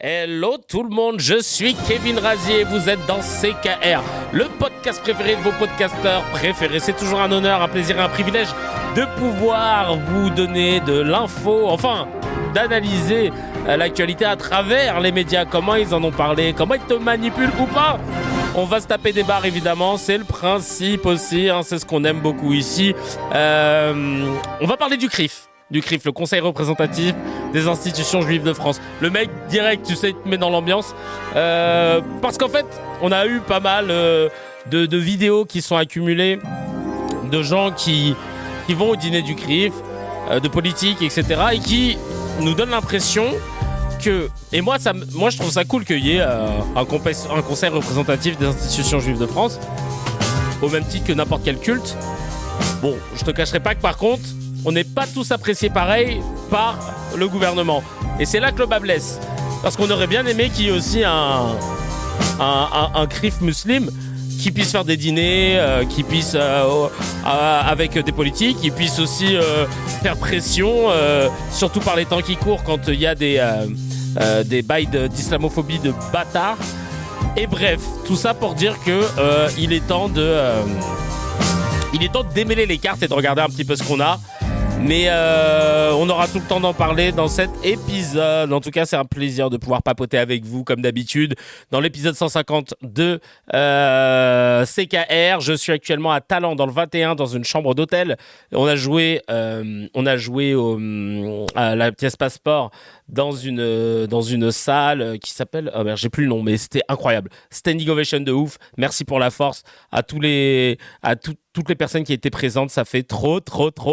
Hello tout le monde, je suis Kevin Razier et vous êtes dans CKR, le podcast préféré de vos podcasteurs préférés. C'est toujours un honneur, un plaisir et un privilège de pouvoir vous donner de l'info, enfin d'analyser l'actualité à travers les médias, comment ils en ont parlé, comment ils te manipulent ou pas. On va se taper des barres évidemment, c'est le principe aussi, c'est ce qu'on aime beaucoup ici. On va parler du CRIF. Le Conseil représentatif des institutions juives de France. Le mec, direct, tu sais, il te met dans l'ambiance. Parce qu'en fait, on a eu pas mal de vidéos qui sont accumulées de gens qui vont au dîner du CRIF, de politiques, etc. et qui nous donnent l'impression que... Et moi, je trouve ça cool qu'il y ait un conseil représentatif des institutions juives de France, au même titre que n'importe quel culte. Bon, je te cacherai pas que par contre, on n'est pas tous appréciés pareil par le gouvernement. Et c'est là que le bas blesse. Parce qu'on aurait bien aimé qu'il y ait aussi un CRIF musulman qui puisse faire des dîners, qui puisse, avec des politiques, qui puisse aussi faire pression, surtout par les temps qui courent quand il y a des bails d'islamophobie de bâtards. Et bref, tout ça pour dire que il est temps de démêler les cartes et de regarder un petit peu ce qu'on a. Mais on aura tout le temps d'en parler dans cet épisode. En tout cas, c'est un plaisir de pouvoir papoter avec vous comme d'habitude. Dans l'épisode 150 de CKR, je suis actuellement à Talent dans le 21 dans une chambre d'hôtel. On a joué à la pièce Passeport dans une salle qui s'appelle... Oh merde, j'ai plus le nom, mais c'était incroyable. Standing ovation de ouf. Merci pour la force à toutes les personnes qui étaient présentes. Ça fait trop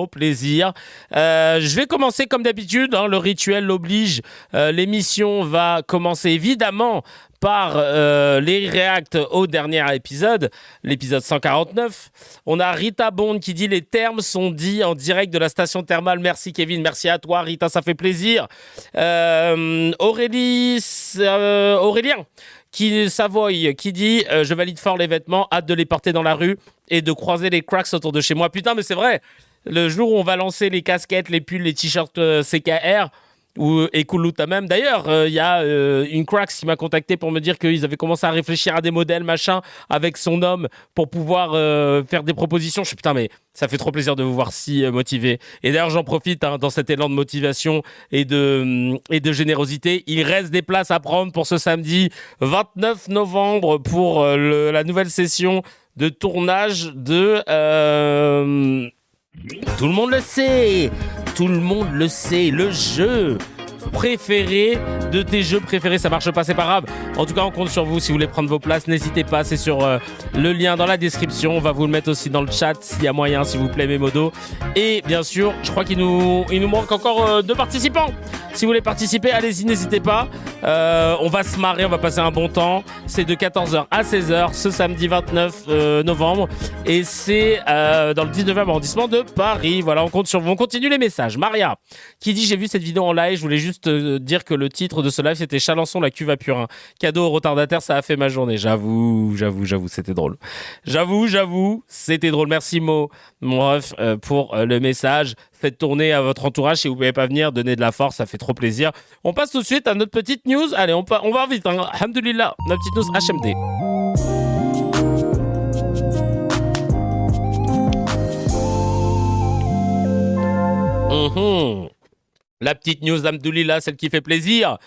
plaisir. Je vais commencer comme d'habitude. Le rituel l'oblige. L'émission va commencer évidemment par les réacts au dernier épisode, l'épisode 149. On a Rita Bond qui dit « Les termes sont dits en direct de la station thermale ». Merci Kevin, merci à toi Rita, ça fait plaisir. Aurélien Savoy qui dit « Je valide fort les vêtements, hâte de les porter dans la rue et de croiser les cracks autour de chez moi ». Putain, mais c'est vrai, le jour où on va lancer les casquettes, les pulls, les t-shirts CKR... ou Ekuluta même. D'ailleurs, il y a une Cracks qui m'a contacté pour me dire qu'ils avaient commencé à réfléchir à des modèles, machin, avec son homme pour pouvoir faire des propositions. Je suis putain, mais ça fait trop plaisir de vous voir si motivé. Et d'ailleurs, j'en profite dans cet élan de motivation et de générosité. Il reste des places à prendre pour ce samedi 29 novembre pour la nouvelle session de tournage de... Tout le monde le sait, le jeu préféré de tes jeux préférés, ça marche pas, c'est pas grave. En tout cas, on compte sur vous si vous voulez prendre vos places, n'hésitez pas, c'est sur le lien dans la description. On va vous le mettre aussi dans le chat s'il y a moyen, s'il vous plaît, mes modos. Et bien sûr, je crois qu'il nous manque encore 2 participants. Si vous voulez participer, allez-y, n'hésitez pas. On va se marrer, on va passer un bon temps. C'est de 14h à 16h ce samedi 29 novembre. Et c'est dans le 19e arrondissement de Paris. Voilà, on compte sur vous. On continue les messages. Maria, qui dit « J'ai vu cette vidéo en live, je voulais juste dire que le titre de ce live, c'était Chalençon, la cuve à purin. Cadeau aux retardataires, ça a fait ma journée. » J'avoue, c'était drôle. J'avoue, c'était drôle. Merci mon ref pour le message. Faites tourner à votre entourage si vous pouvez pas venir, donnez de la force, ça fait trop plaisir. On passe tout de suite à notre petite news. Allez, on va vite. Alhamdoulilah, notre petite news HMD. La petite news d'Alhamdoulilah, celle qui fait plaisir.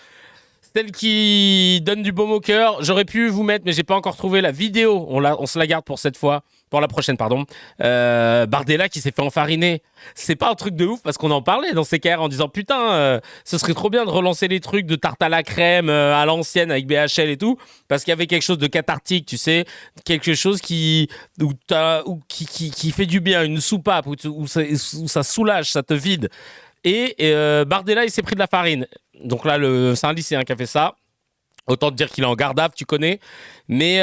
Celle qui donne du baume au cœur. J'aurais pu vous mettre, mais j'ai pas encore trouvé la vidéo. On se la garde pour cette fois. Pour la prochaine, pardon. Bardella qui s'est fait enfariner. C'est pas un truc de ouf parce qu'on en parlait dans CKR en disant putain, ce serait trop bien de relancer les trucs de tarte à la crème à l'ancienne avec BHL et tout. Parce qu'il y avait quelque chose de cathartique, tu sais. Quelque chose qui fait du bien, une soupape où ça soulage, ça te vide. Et Bardella, il s'est pris de la farine. Donc là, c'est un lycéen qui a fait ça. Autant te dire qu'il est en garde à vue, tu connais. Mais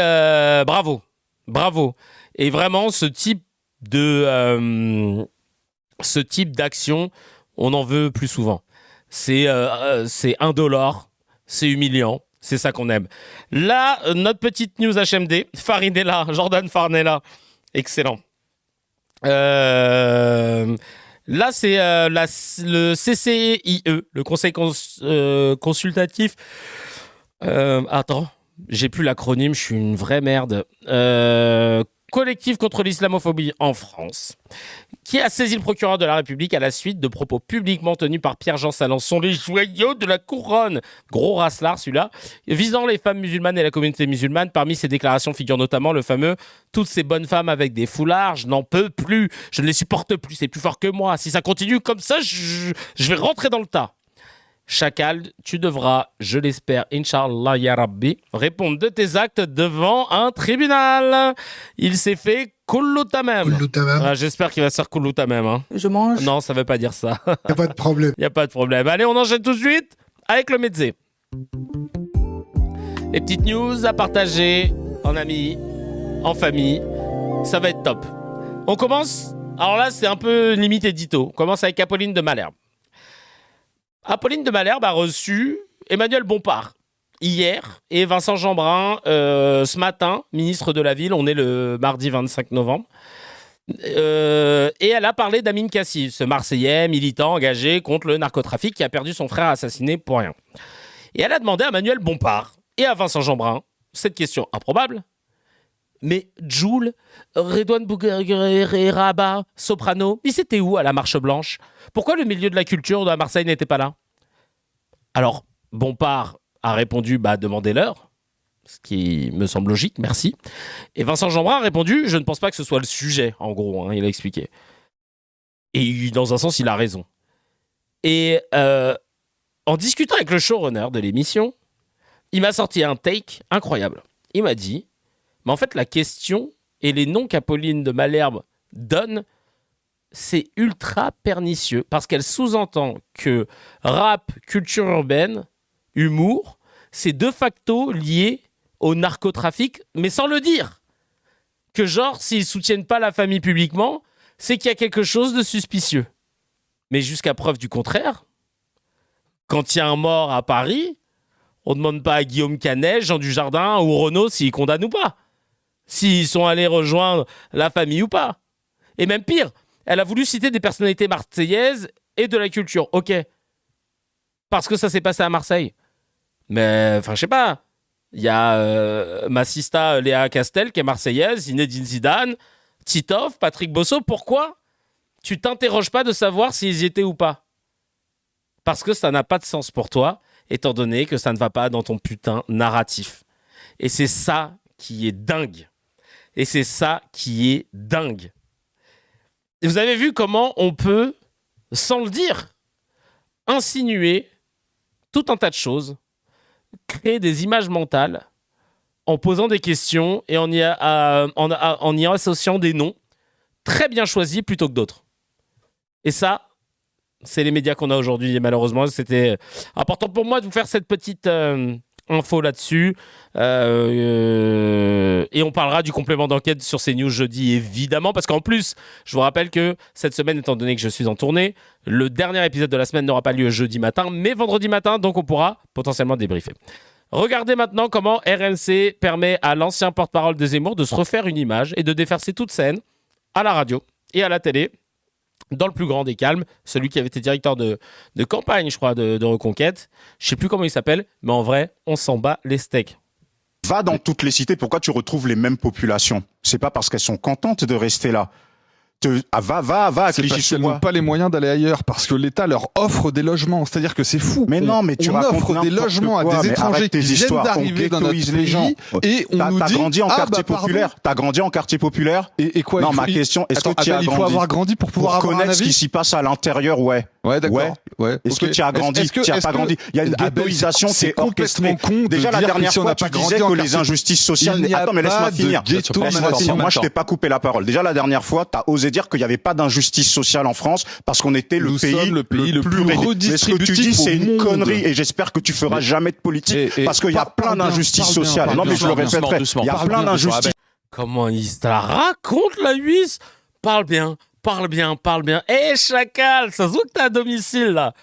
bravo. Et vraiment, ce type d'action, on en veut plus souvent. C'est indolore, c'est humiliant, c'est ça qu'on aime. Là, notre petite news HMD, Farinella, Jordan Farnella, excellent. Là, c'est le CCIE, le Conseil consultatif Attends, j'ai plus l'acronyme, je suis une vraie merde. Collectif contre l'islamophobie en France, qui a saisi le procureur de la République à la suite de propos publiquement tenus par Pierre-Jean Salançon, les joyaux de la couronne, gros racelard celui-là, visant les femmes musulmanes et la communauté musulmane. Parmi ces déclarations figure notamment le fameux « Toutes ces bonnes femmes avec des foulards, je n'en peux plus, je ne les supporte plus, c'est plus fort que moi. Si ça continue comme ça, je vais rentrer dans le tas. » Chacal, tu devras, je l'espère, Inch'Allah ya Rabbi, répondre de tes actes devant un tribunal. Il s'est fait kullu tamam. J'espère qu'il va se faire kullu tamam. Hein. Je mange. Non, ça veut pas dire ça. Y a pas de problème. Y a pas de problème. Allez, on enchaîne tout de suite avec le médecin. Les petites news à partager en amis, en famille. Ça va être top. On commence. Alors là, c'est un peu limite édito. On commence avec Apolline de Malherbe. Apolline de Malherbe a reçu Emmanuel Bompard hier et Vincent Jeanbrun ce matin, ministre de la Ville. On est le mardi 25 novembre. Et elle a parlé d'Amine Kassif, ce Marseillais militant engagé contre le narcotrafic qui a perdu son frère assassiné pour rien. Et elle a demandé à Emmanuel Bompard et à Vincent Jeanbrun cette question improbable. Mais Jul, Redouane Bougueraba, Soprano, ils étaient où à la Marche Blanche? Pourquoi le milieu de la culture de Marseille n'était pas là? Alors, Bompard a répondu, demandez-leur, ce qui me semble logique, merci. Et Vincent Jeanbrun a répondu, je ne pense pas que ce soit le sujet, en gros, il a expliqué. Et dans un sens, il a raison. Et en discutant avec le showrunner de l'émission, il m'a sorti un take incroyable. Il m'a dit, mais en fait, la question et les noms qu'Apolline de Malherbe donne, c'est ultra pernicieux parce qu'elle sous-entend que rap, culture urbaine, humour, c'est de facto lié au narcotrafic, mais sans le dire. Que genre, s'ils soutiennent pas la famille publiquement, c'est qu'il y a quelque chose de suspicieux. Mais jusqu'à preuve du contraire, quand il y a un mort à Paris, on ne demande pas à Guillaume Canet, Jean Dujardin ou Renaud s'ils condamnent ou pas. S'ils sont allés rejoindre la famille ou pas. Et même pire, elle a voulu citer des personnalités marseillaises et de la culture. Ok. Parce que ça s'est passé à Marseille. Mais, je sais pas. Il y a ma sista Léa Castel qui est marseillaise, Zinedine Zidane, Titov, Patrick Bosso. Pourquoi tu t'interroges pas de savoir s'ils y étaient ou pas? Parce que ça n'a pas de sens pour toi, étant donné que ça ne va pas dans ton putain narratif. Et c'est ça qui est dingue. Et c'est ça qui est dingue. Et vous avez vu comment on peut, sans le dire, insinuer tout un tas de choses, créer des images mentales en posant des questions et en y associant des noms très bien choisis plutôt que d'autres. Et ça, c'est les médias qu'on a aujourd'hui et malheureusement, c'était important pour moi de vous faire cette petite info là-dessus. Et on parlera du complément d'enquête sur CNews jeudi, évidemment, parce qu'en plus, je vous rappelle que cette semaine, étant donné que je suis en tournée, le dernier épisode de la semaine n'aura pas lieu jeudi matin, mais vendredi matin, donc on pourra potentiellement débriefer. Regardez maintenant comment RMC permet à l'ancien porte-parole de Zemmour de se refaire une image et de défaire toute scène à la radio et à la télé, dans le plus grand des calmes, celui qui avait été directeur de campagne, je crois, de Reconquête. Je sais plus comment il s'appelle, mais en vrai, on s'en bat les steaks. Va dans toutes les cités, pourquoi tu retrouves les mêmes populations? C'est pas parce qu'elles sont contentes de rester là. Va à C'est Clichy-sous-Bois. parce qu'elles n'ont pas les moyens d'aller ailleurs, parce que l'État leur offre des logements. C'est-à-dire que c'est fou. Mais non, mais tu racontes offre des logements à des étrangers qui viennent d'arriver dans notre pays et on nous dit... T'as grandi en quartier populaire. T'as grandi en quartier populaire. Et quoi? Non, ma question, est-ce que tu as grandi? Il faut avoir grandi pour pouvoir avoir un connaître ce avis. qui s'y passe à l'intérieur, ouais. Ouais, d'accord. Ouais. Est-ce que tu as grandi? Tu n'as pas grandi. Il y a une ghettoisation qui est orchestrée. Déjà, la dernière fois, tu disais que les injustices sociales... Attends, mais laisse-moi finir. Moi, je t'ai pas coupé la parole. Déjà, la dernière fois, t'as osé dire qu'il n'y avait pas d'injustice sociale en France parce qu'on était le pays le plus redistributif. Mais ce que tu dis, c'est une connerie et j'espère que tu feras jamais de politique parce qu'il y a plein d'injustices sociales. Non, mais je le répéterai. Il y a plein d'injustices. Comment il se la raconte, la huisse? Parle bien. Eh, chacal, ça se voit que t'es à domicile, là.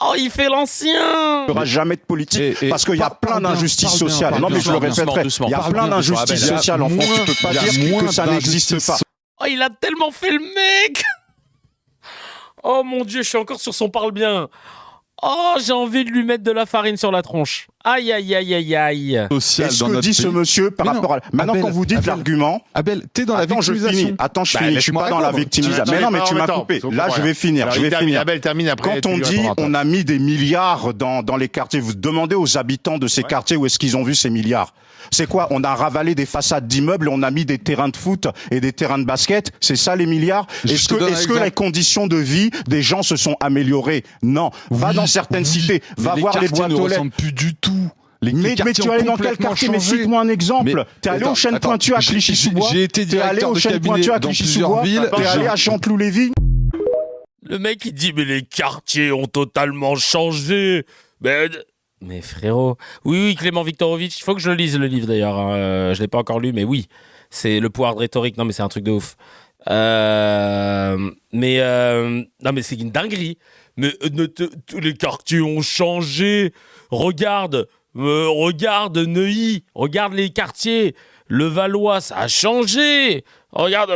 Oh, il fait l'ancien. Il n'y aura jamais de politique parce qu'il y a plein d'injustices sociales. Non, mais je le répéterai. Il y a plein d'injustices sociales en France. Tu peux pas dire que ça n'existe pas. Oh, il a tellement fait le mec. Oh mon Dieu, je suis encore sur son parle bien. Oh, j'ai envie de lui mettre de la farine sur la tronche. Aïe, aïe, aïe, aïe, aïe. Est-ce que dit ce monsieur par rapport à... Maintenant, quand vous dites l'argument... Abel, t'es dans la victimisation. Attends, je finis. Je suis pas dans la victimisation. Mais non, mais tu m'as coupé. Là, je vais finir. Abel, termine après. Quand on dit on a mis des milliards dans les quartiers, vous demandez aux habitants de ces quartiers où est-ce qu'ils ont vu ces milliards. C'est quoi? On a ravalé des façades d'immeubles, on a mis des terrains de foot et des terrains de basket. C'est ça les milliards? Est-ce que les conditions de vie des gens se sont améliorées? Non. Va dans certaines cités, va voir les boîtes aux lettres. Plus du tout. Mais tu es allé dans quel quartier? Mais cite-moi un exemple. T'es allé au Chêne Pointu à Clichy-sous-Bois? J'ai été directeur de cabinet dans plusieurs villes. T'es allé à Chanteloup-Lévis? Le mec, il dit, mais les quartiers ont totalement changé. Mais frérot... Oui, Clément Viktorovitch, il faut que je le lise, le livre, d'ailleurs. Je l'ai pas encore lu, mais oui. C'est le pouvoir de rhétorique. Non, mais c'est un truc de ouf. Non, mais c'est une dinguerie. Mais tous les quartiers ont changé. Regarde Neuilly. Regarde les quartiers. Le Valois, ça a changé. Regarde,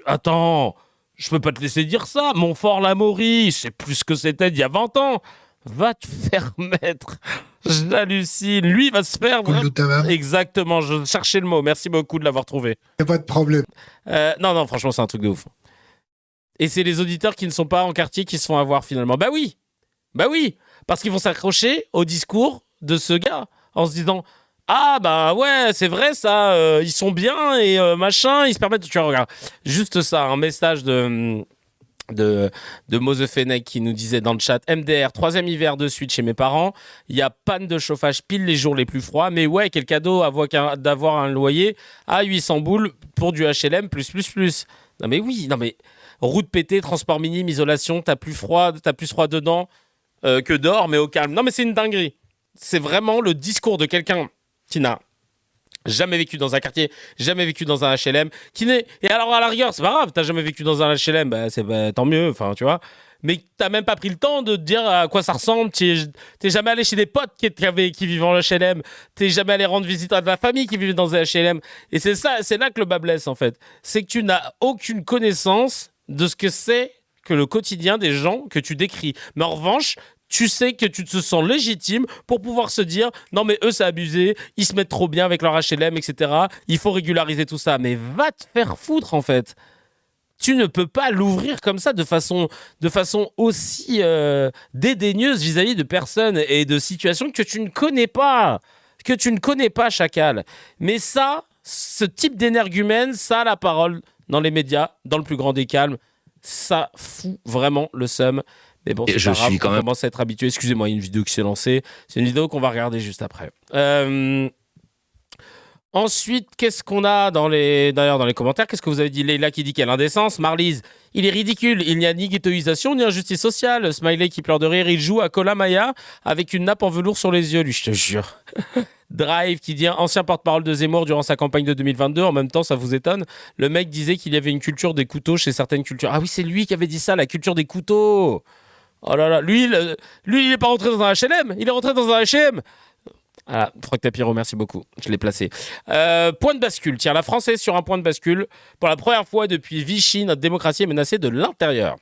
Attends... Je peux pas te laisser dire ça. Montfort-l'Amaury, c'est plus ce que c'était il y a 20 ans. Va te faire mettre. J'hallucine. Lui, il va se faire... Exactement, je cherchais le mot. Merci beaucoup de l'avoir trouvé. Il n'y a pas de problème. Non, franchement, c'est un truc de ouf. Et c'est les auditeurs qui ne sont pas en quartier qui se font avoir finalement. Bah oui. Parce qu'ils vont s'accrocher au discours de ce gars en se disant... Ah bah ouais, c'est vrai ça, ils sont bien et machin, ils se permettent... Tu vois, regarde, juste ça, un message de Mose Fennec qui nous disait dans le chat: MDR, 3e hiver de suite chez mes parents, il y a panne de chauffage pile les jours les plus froids, mais ouais, quel cadeau d'avoir un loyer à 800 boules pour du HLM plus. Non mais route pétée, transport minime, isolation, t'as plus froid dedans que dehors, mais au calme. Non mais c'est une dinguerie. C'est vraiment le discours de quelqu'un qui n'a jamais vécu dans un quartier, jamais vécu dans un HLM, et alors à la rigueur, c'est pas grave, t'as jamais vécu dans un HLM, tant mieux, enfin tu vois, mais t'as même pas pris le temps de te dire à quoi ça ressemble, t'es jamais allé chez des potes qui vivent en HLM, t'es jamais allé rendre visite à de la famille qui vit dans un HLM, et c'est là que le bas blesse en fait, c'est que tu n'as aucune connaissance de ce que c'est que le quotidien des gens que tu décris, mais en revanche, tu sais que tu te sens légitime pour pouvoir se dire non mais eux c'est abusé, ils se mettent trop bien avec leur HLM, etc. Il faut régulariser tout ça. Mais va te faire foutre en fait. Tu ne peux pas l'ouvrir comme ça de façon aussi dédaigneuse vis-à-vis de personnes et de situations que tu ne connais pas. Chacal. Mais ça, ce type d'énergumène, ça a la parole dans les médias, dans le plus grand des calmes. Ça fout vraiment le seum. Mais bon, c'est pas grave, on commence à être habitué. Excusez-moi, il y a une vidéo qui s'est lancée. C'est une vidéo qu'on va regarder juste après. Ensuite, qu'est-ce qu'on a dans les commentaires? Qu'est-ce que vous avez dit? Leïla qui dit quelle indécence. Marlise, il est ridicule. Il n'y a ni ghettoisation ni injustice sociale. Smiley qui pleure de rire. Il joue à Kola Maya avec une nappe en velours sur les yeux, lui, je te jure. Drive qui dit ancien porte-parole de Zemmour durant sa campagne de 2022. En même temps, ça vous étonne? Le mec disait qu'il y avait une culture des couteaux chez certaines cultures. Ah oui, c'est lui qui avait dit ça, la culture des couteaux. Oh là là, lui, il n'est pas rentré dans un HLM, il est rentré dans un HM. Ah, Franck Tapiro, merci beaucoup, je l'ai placé. Point de bascule, tiens, la France est sur un point de bascule. Pour la première fois depuis Vichy, notre démocratie est menacée de l'intérieur.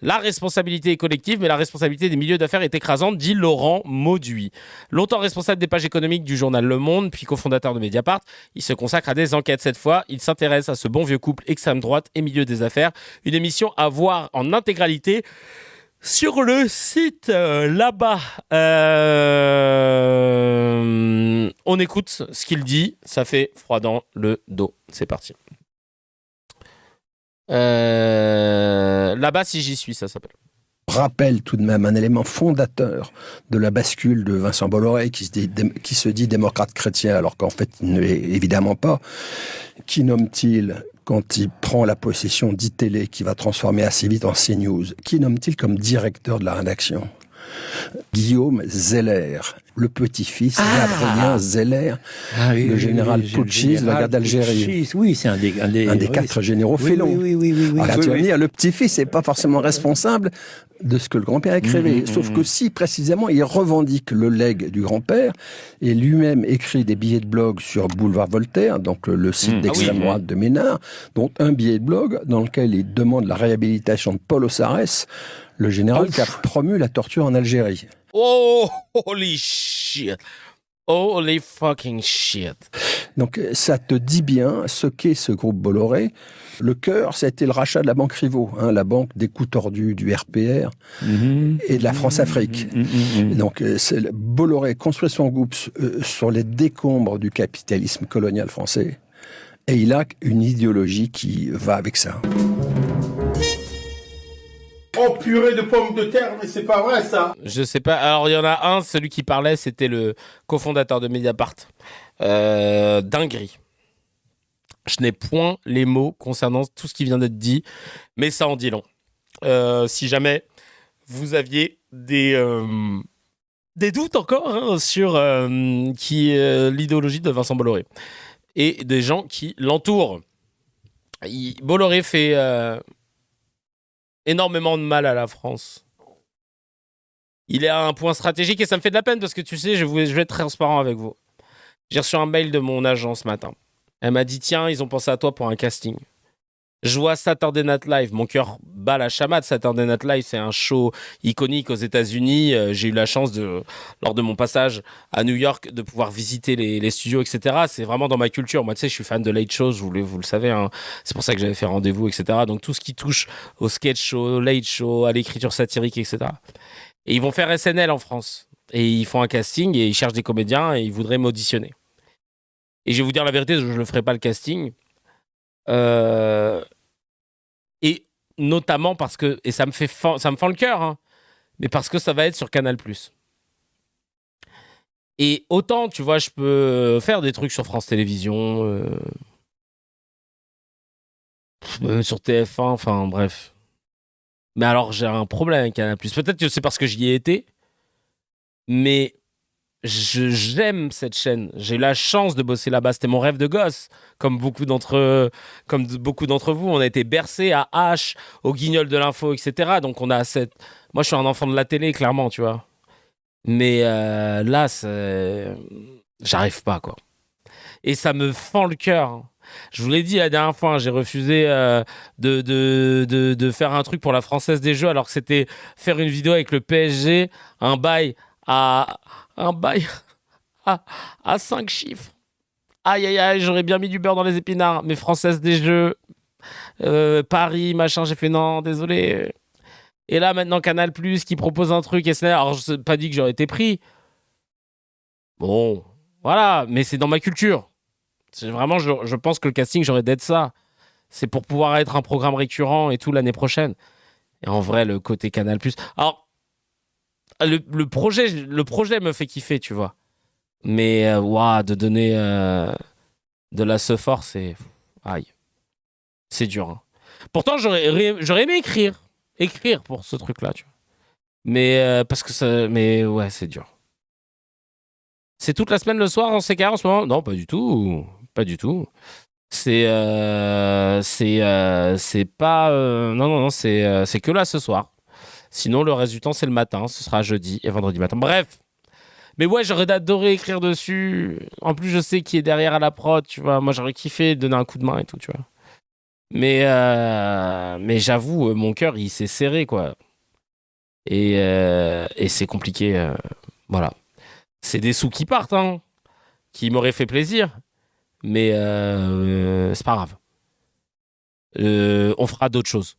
La responsabilité est collective, mais la responsabilité des milieux d'affaires est écrasante, dit Laurent Mauduit. Longtemps responsable des pages économiques du journal Le Monde, puis cofondateur de Mediapart, il se consacre à des enquêtes. Cette fois, il s'intéresse à ce bon vieux couple extrême droite et milieu des affaires. Une émission à voir en intégralité sur le site là-bas. On écoute ce qu'il dit. Ça fait froid dans le dos. C'est parti. Là-bas, si j'y suis, ça s'appelle. Rappelle tout de même un élément fondateur de la bascule de Vincent Bolloré qui se dit démocrate chrétien alors qu'en fait il ne l'est évidemment pas. Qui nomme-t-il quand il prend la possession d'ITélé qui va transformer assez vite en CNews? Qui nomme-t-il comme directeur de la rédaction? Guillaume Zeller, le petit-fils d'Adrien Zeller, le général putschiste de la guerre d'Algérie. Oui, c'est un des 4 généraux félons. Alors tu vas me dire, le petit-fils n'est pas forcément responsable de ce que le grand-père écrivait. Sauf que si, précisément, il revendique le legs du grand-père et lui-même écrit des billets de blog sur Boulevard Voltaire, donc le site d'extrême droite de Ménard, dont un billet de blog dans lequel il demande la réhabilitation de Paul Ossarès, le général qui a promu la torture en Algérie. Oh, holy shit! Holy fucking shit. Donc, ça te dit bien ce qu'est ce groupe Bolloré. Le cœur, ça a été le rachat de la banque Rivaux, la banque des coups tordus du RPR et de la France-Afrique. Donc, Bolloré construit son groupe sur les décombres du capitalisme colonial français. Et il a une idéologie qui va avec ça. Oh purée de pommes de terre, mais c'est pas vrai ça. Je sais pas. Alors il y en a un, celui qui parlait, c'était le cofondateur de Mediapart. Dinguerie. Je n'ai point les mots concernant tout ce qui vient d'être dit, mais ça en dit long. Si jamais vous aviez des doutes encore sur l'idéologie de Vincent Bolloré et des gens qui l'entourent. Bolloré fait énormément de mal à la France. Il est à un point stratégique et ça me fait de la peine parce que tu sais, je vais être transparent avec vous. J'ai reçu un mail de mon agent ce matin. Elle m'a dit, tiens, ils ont pensé à toi pour un casting. Je vois Saturday Night Live, mon cœur bat la chamade. Saturday Night Live, c'est un show iconique aux États-Unis. J'ai eu la chance, lors de mon passage à New York, de pouvoir visiter les studios, etc. C'est vraiment dans ma culture. Moi, tu sais, je suis fan de late shows, vous le savez. Hein. C'est pour ça que j'avais fait Rendez-vous, etc. Donc, tout ce qui touche au sketch show, au late show, à l'écriture satirique, etc. Et ils vont faire SNL en France. Et ils font un casting et ils cherchent des comédiens et ils voudraient m'auditionner. Et je vais vous dire la vérité, je ne ferai pas le casting. Et notamment parce que, et ça me fend le cœur, mais parce que ça va être sur Canal+. Et autant, tu vois, je peux faire des trucs sur France Télévisions, sur TF1, enfin bref. Mais alors, j'ai un problème avec Canal+. Peut-être que c'est parce que j'y ai été, mais j'aime cette chaîne. J'ai eu la chance de bosser là-bas. C'était mon rêve de gosse. Comme beaucoup d'entre vous, on a été bercés à H, au Guignol de l'info, etc. Donc on a moi, je suis un enfant de la télé, clairement, tu vois. Mais là, j'arrive pas, quoi. Et ça me fend le cœur. Je vous l'ai dit la dernière fois, j'ai refusé de faire un truc pour la Française des Jeux, alors que c'était faire une vidéo avec le PSG, un bail à 5 chiffres. Aïe, aïe, aïe, j'aurais bien mis du beurre dans les épinards. Mais Française des Jeux, Paris, machin, j'ai fait non, désolé. Et là, maintenant, Canal+, qui propose un truc, alors je n'ai pas dit que j'aurais été pris. Bon, voilà, mais c'est dans ma culture. Vraiment, je pense que le casting, j'aurais d'être ça. C'est pour pouvoir être un programme récurrent et tout l'année prochaine. Et en vrai, le côté Canal+. Alors, le projet me fait kiffer, tu vois. Mais de donner de la sephore, c'est... Aïe. C'est dur. Hein. Pourtant, j'aurais aimé écrire pour ce truc-là, tu vois. Mais parce que mais ouais, c'est dur. C'est toute la semaine le soir en CK en ce moment? Non, pas du tout. Pas du tout. C'est pas... non, c'est que là ce soir. Sinon, le reste du temps, c'est le matin. Ce sera jeudi et vendredi matin. Bref. Mais ouais, j'aurais adoré écrire dessus. En plus, je sais qui est derrière à la prod, tu vois. Moi, j'aurais kiffé donner un coup de main et tout, tu vois. Mais j'avoue, mon cœur, il s'est serré, quoi. Et c'est compliqué. Voilà. C'est des sous qui partent, qui m'auraient fait plaisir. Mais c'est pas grave. On fera d'autres choses.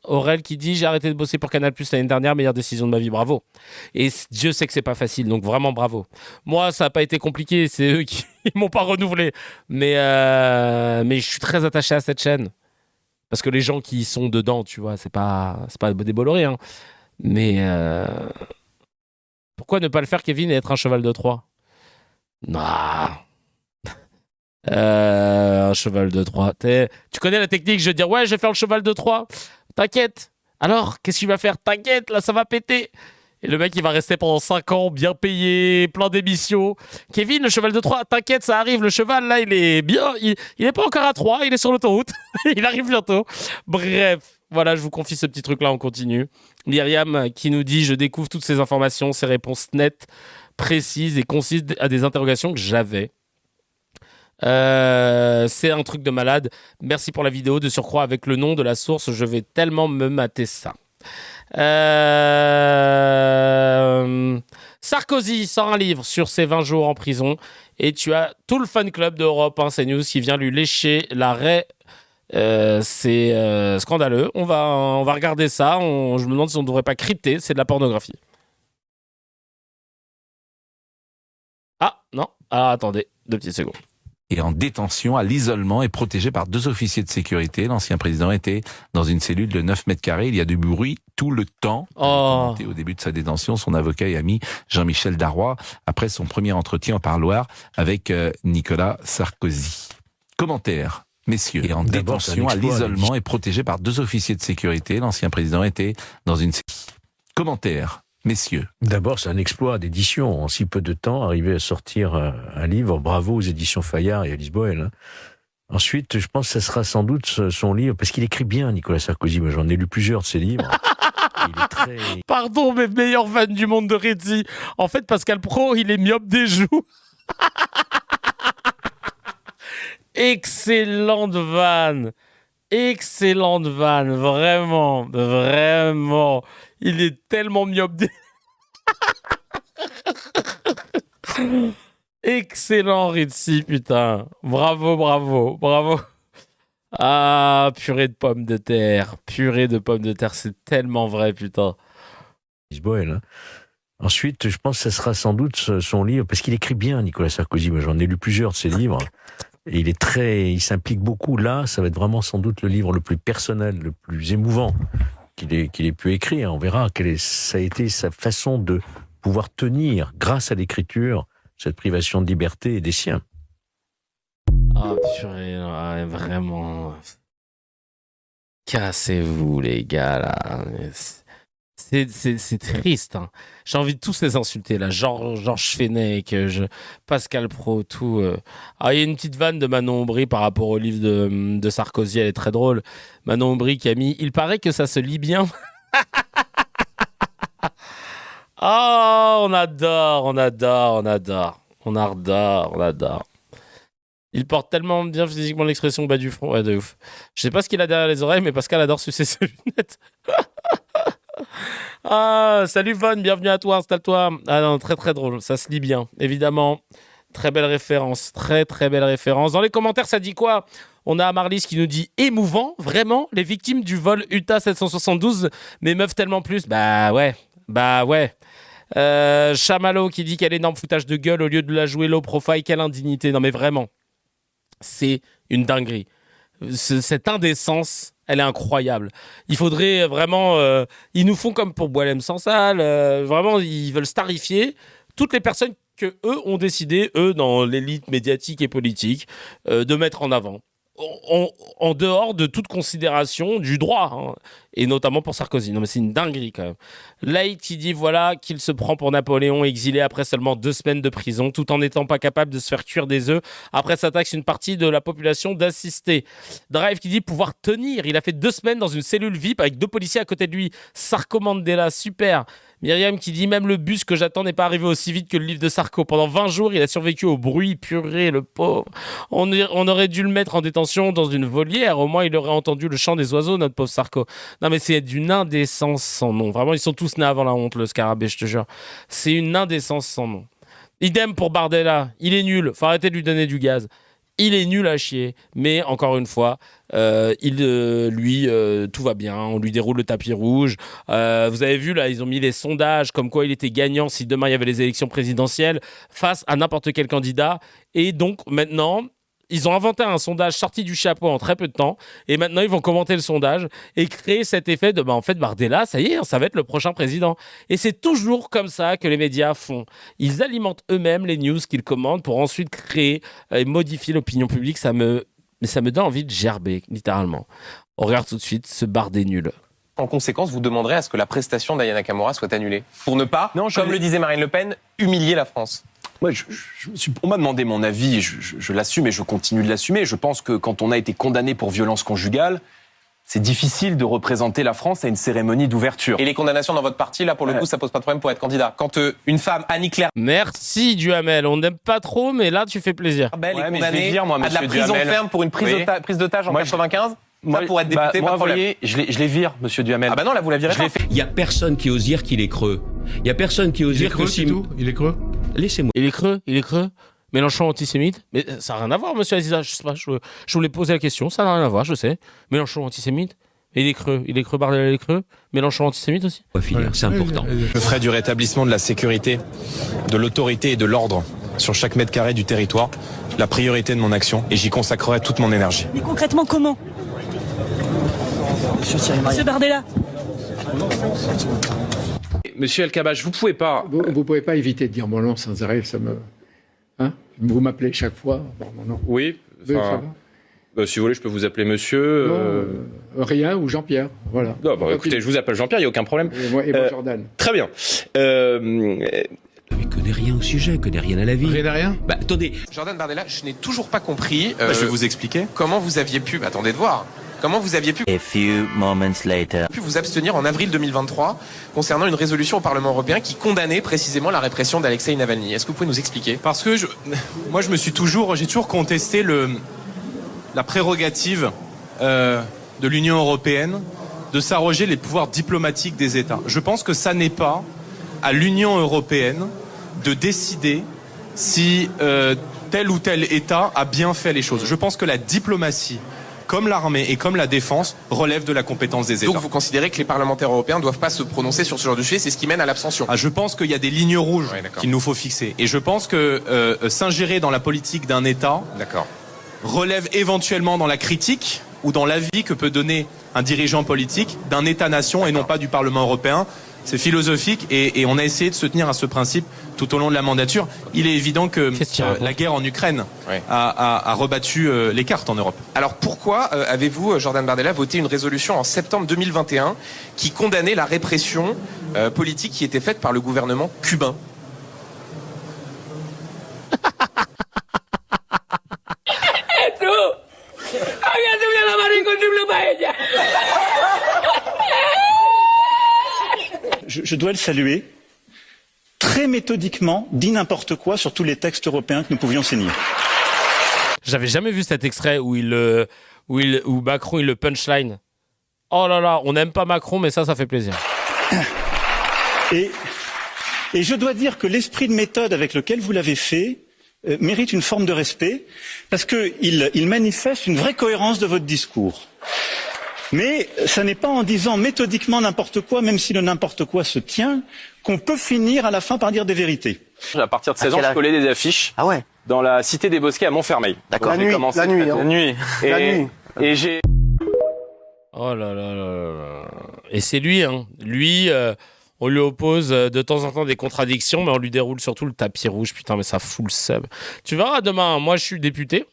Aurel qui dit, j'ai arrêté de bosser pour Canal+ l'année dernière, meilleure décision de ma vie, bravo. Et Dieu sait que c'est pas facile, donc vraiment bravo. Moi, ça a pas été compliqué, c'est eux qui m'ont pas renouvelé. Mais je suis très attaché à cette chaîne. Parce que les gens qui sont dedans, tu vois, c'est pas des Bolloré, Mais pourquoi ne pas le faire, Kevin, et être un cheval de Troie? Non. Un cheval de Troie. Tu connais la technique, je vais dire, ouais, je vais faire le cheval de Troie. T'inquiète. Alors, qu'est-ce qu'il va faire? T'inquiète, là, ça va péter. Et le mec, il va rester pendant 5 ans, bien payé, plein d'émissions. Kevin, le cheval de Troie, t'inquiète, ça arrive. Le cheval, là, il est bien. Il est pas encore à Troie, il est sur l'autoroute. Il arrive bientôt. Bref, voilà, je vous confie ce petit truc-là, on continue. Myriam qui nous dit, je découvre toutes ces informations, ces réponses nettes, précises et concises à des interrogations que j'avais. C'est un truc de malade. Merci pour la vidéo. De surcroît, avec le nom de la source, je vais tellement me mater ça. Sarkozy sort un livre sur ses 20 jours en prison et tu as tout le fan club d'Europe, CNews, qui vient lui lécher l'arrêt. C'est scandaleux. On va regarder ça. Je me demande si on ne devrait pas crypter. C'est de la pornographie. Ah, non. Ah, attendez. 2 petites secondes. Et en détention à l'isolement et protégé par 2 officiers de sécurité. L'ancien président était dans une cellule de 9 mètres carrés. Il y a du bruit tout le temps. Au début de sa détention, son avocat et ami Jean-Michel Darrois, après son premier entretien en parloir avec Nicolas Sarkozy. Commentaire. Messieurs, et en détention à l'isolement et protégé par 2 officiers de sécurité. L'ancien président était dans une... Commentaire. Messieurs. D'abord, c'est un exploit d'édition. En si peu de temps, arriver à sortir un livre, bravo aux éditions Fayard et Alice Boel. Ensuite, je pense que ce sera sans doute son livre, parce qu'il écrit bien, Nicolas Sarkozy. Moi, j'en ai lu plusieurs de ses livres. Il est très... Pardon, mes meilleurs fans du monde de Rizzi. En fait, Pascal Praud, il est myope des joues. Excellente vanne, vraiment. Il est tellement myope des... Excellent Rizzi, putain. Bravo. Ah, purée de pommes de terre, c'est tellement vrai, putain. Boel. Ensuite, je pense que ce sera sans doute son livre, parce qu'il écrit bien, Nicolas Sarkozy. Moi, j'en ai lu plusieurs de ses livres. Et il s'implique beaucoup. Là, ça va être vraiment sans doute le livre le plus personnel, le plus émouvant qu'il ait pu écrire. On verra ça a été sa façon de pouvoir tenir, grâce à l'écriture, cette privation de liberté et des siens. Ah, purée, vraiment. Cassez-vous, les gars, là. C'est triste. Hein. J'ai envie de tous les insulter, là. Georges Fenech, Pascal Praud, tout. Ah, il y a une petite vanne de Manon Aubry par rapport au livre de Sarkozy, elle est très drôle. Manon Aubry qui a mis « Il paraît que ça se lit bien ». Oh, on adore. Il porte tellement bien physiquement l'expression bas du front. Ouais, de ouf. Je sais pas ce qu'il a derrière les oreilles, mais Pascal adore sucer ses lunettes. Ah, salut Von, bienvenue à toi, installe-toi. Ah non, très très drôle, ça se lit bien, évidemment. Très belle référence, très belle référence. Dans les commentaires, ça dit quoi ? On a Marlys qui nous dit « Émouvant, vraiment, les victimes du vol UTA 772, mais meufs tellement plus. » Bah ouais. Chamallow qui dit quel énorme foutage de gueule au lieu de la jouer low profile, quelle indignité. Non mais vraiment, c'est une dinguerie. Cette indécence, elle est incroyable. Il faudrait vraiment... ils nous font comme pour Boualem Sansal. Vraiment, ils veulent starifier toutes les personnes que eux ont décidé, eux, dans l'élite médiatique et politique, de mettre en avant. En dehors de toute considération du droit, hein, et notamment pour Sarkozy. Non mais c'est une dinguerie quand même. Light qui dit voilà qu'il se prend pour Napoléon, exilé après seulement 2 semaines de prison, tout en n'étant pas capable de se faire cuire des œufs. Après ça taxe une partie de la population d'assister. Drive qui dit pouvoir tenir. Il a fait 2 semaines dans une cellule VIP avec 2 policiers à côté de lui. Sarko Mandela, super. Myriam qui dit même le bus que j'attends n'est pas arrivé aussi vite que le livre de Sarko. Pendant 20 jours, il a survécu au bruit, purée, le pauvre. On aurait dû le mettre en détention dans une volière. Au moins, il aurait entendu le chant des oiseaux, notre pauvre Sarko. Non, mais c'est d'une indécence sans nom. Vraiment, ils sont tous nés avant la honte, le scarabée, je te jure. C'est une indécence sans nom. Idem pour Bardella. Il est nul. Faut arrêter de lui donner du gaz. Il est nul à chier, mais encore une fois, tout va bien. On lui déroule le tapis rouge. Vous avez vu, là, ils ont mis les sondages comme quoi il était gagnant si demain il y avait les élections présidentielles face à n'importe quel candidat. Et donc, maintenant, ils ont inventé un sondage sorti du chapeau en très peu de temps. Et maintenant, ils vont commenter le sondage et créer cet effet de, en fait, Bardella, ça y est, ça va être le prochain président. Et c'est toujours comme ça que les médias font. Ils alimentent eux-mêmes les news qu'ils commandent pour ensuite créer et modifier l'opinion publique. Mais ça me donne envie de gerber, littéralement. On regarde tout de suite ce Bardet nul. En conséquence, vous demanderez à ce que la prestation d'Aya Nakamura soit annulée. Pour ne pas, comme le disait Marine Le Pen, humilier la France. Ouais, on m'a demandé mon avis, je l'assume et je continue de l'assumer. Je pense que quand on a été condamné pour violence conjugale, c'est difficile de représenter la France à une cérémonie d'ouverture. Et les condamnations dans votre parti, là, pour le coup, ça pose pas de problème pour être candidat. Quand une femme, Annie Claire... Merci, Duhamel. On n'aime pas trop, mais là, tu fais plaisir. Est condamnée à de la prison ferme pour une prise d'otage en 95. Ça, pour être député, pas de problème. Voyez, je les vire, monsieur Duhamel. Ah bah non, là, vous la virez pas. Il y a personne qui ose dire qu'il est creux. Il y a personne qui ose dire que si... Il est creux. Laissez-moi. Il est creux. Mélenchon antisémite. Mais ça n'a rien à voir, monsieur Aziza. Je sais pas, je voulais poser la question. Ça n'a rien à voir, je sais. Mélenchon antisémite. Il est creux, Bardella, il est creux. Mélenchon antisémite aussi. C'est important. Je ferai du rétablissement de la sécurité, de l'autorité et de l'ordre sur chaque mètre carré du territoire la priorité de mon action et j'y consacrerai toute mon énergie. Mais concrètement, comment ? Monsieur Bardella. Monsieur El-Kabbach, vous pouvez pas éviter de dire mon nom sans arrêt, ça me... Hein ? Vous m'appelez chaque fois par mon nom. Oui. Ça va ? Si vous voulez, je peux vous appeler monsieur. Rien ou Jean-Pierre, voilà. Non, écoutez, je vous appelle Jean-Pierre, il n'y a aucun problème. Et moi Jordan. Très bien. Il connaît rien au sujet, il connaît rien à la vie. Rien à rien ? Attendez. Jordan Bardella, je n'ai toujours pas compris. Je vais vous expliquer. Comment vous aviez pu... Attendez de voir. Comment vous aviez pu vous abstenir en avril 2023 concernant une résolution au Parlement européen qui condamnait précisément la répression d'Alexei Navalny ? Est-ce que vous pouvez nous expliquer ? Parce que j'ai toujours contesté la prérogative de l'Union européenne de s'arroger les pouvoirs diplomatiques des États. Je pense que ça n'est pas à l'Union européenne de décider si tel ou tel État a bien fait les choses. Je pense que la diplomatie, comme l'armée et comme la défense, relève de la compétence des États. Donc vous considérez que les parlementaires européens ne doivent pas se prononcer sur ce genre de sujet, c'est ce qui mène à l'abstention ? Je pense qu'il y a des lignes rouges qu'il nous faut fixer. Et je pense que s'ingérer dans la politique d'un État relève éventuellement dans la critique ou dans l'avis que peut donner un dirigeant politique d'un État-nation et non pas du Parlement européen. C'est philosophique et on a essayé de se tenir à ce principe tout au long de la mandature. Il est évident que la guerre en Ukraine a rebattu les cartes en Europe. Alors pourquoi avez-vous, Jordan Bardella, voté une résolution en septembre 2021 qui condamnait la répression politique qui était faite par le gouvernement cubain ? Je dois le saluer, très méthodiquement, dit n'importe quoi sur tous les textes européens que nous pouvions signer. J'avais jamais vu cet extrait où Macron il le punchline. Oh là là, on n'aime pas Macron, mais ça fait plaisir. Et je dois dire que l'esprit de méthode avec lequel vous l'avez fait mérite une forme de respect, parce qu'il manifeste une vraie cohérence de votre discours. Mais ça n'est pas en disant méthodiquement n'importe quoi, même si le n'importe quoi se tient, qu'on peut finir à la fin par dire des vérités. À partir de 16 ans, je collais des affiches dans la cité des Bosquets à Montfermeil. D'accord. La nuit. Et j'ai... Oh là là là là. Et c'est lui, hein. Lui, on lui oppose de temps en temps des contradictions, mais on lui déroule surtout le tapis rouge. Putain, mais ça fout le seum. Tu verras demain, moi je suis député.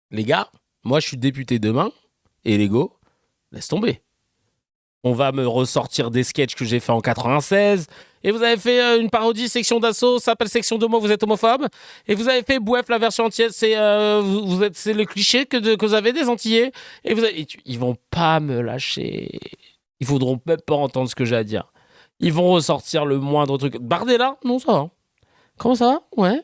Les gars, moi je suis député demain. Et l'ego, laisse tomber. On va me ressortir des sketchs que j'ai fait en 96. Et vous avez fait une parodie Section d'Assaut, ça s'appelle Section d'Homo, vous êtes homophobe. Et vous avez fait Bouef, la version entière, c'est le cliché que vous avez des Antillais. Et ils vont pas me lâcher. Ils voudront même pas entendre ce que j'ai à dire. Ils vont ressortir le moindre truc. Bardella, non, ça va. Comment ça va ? Ouais.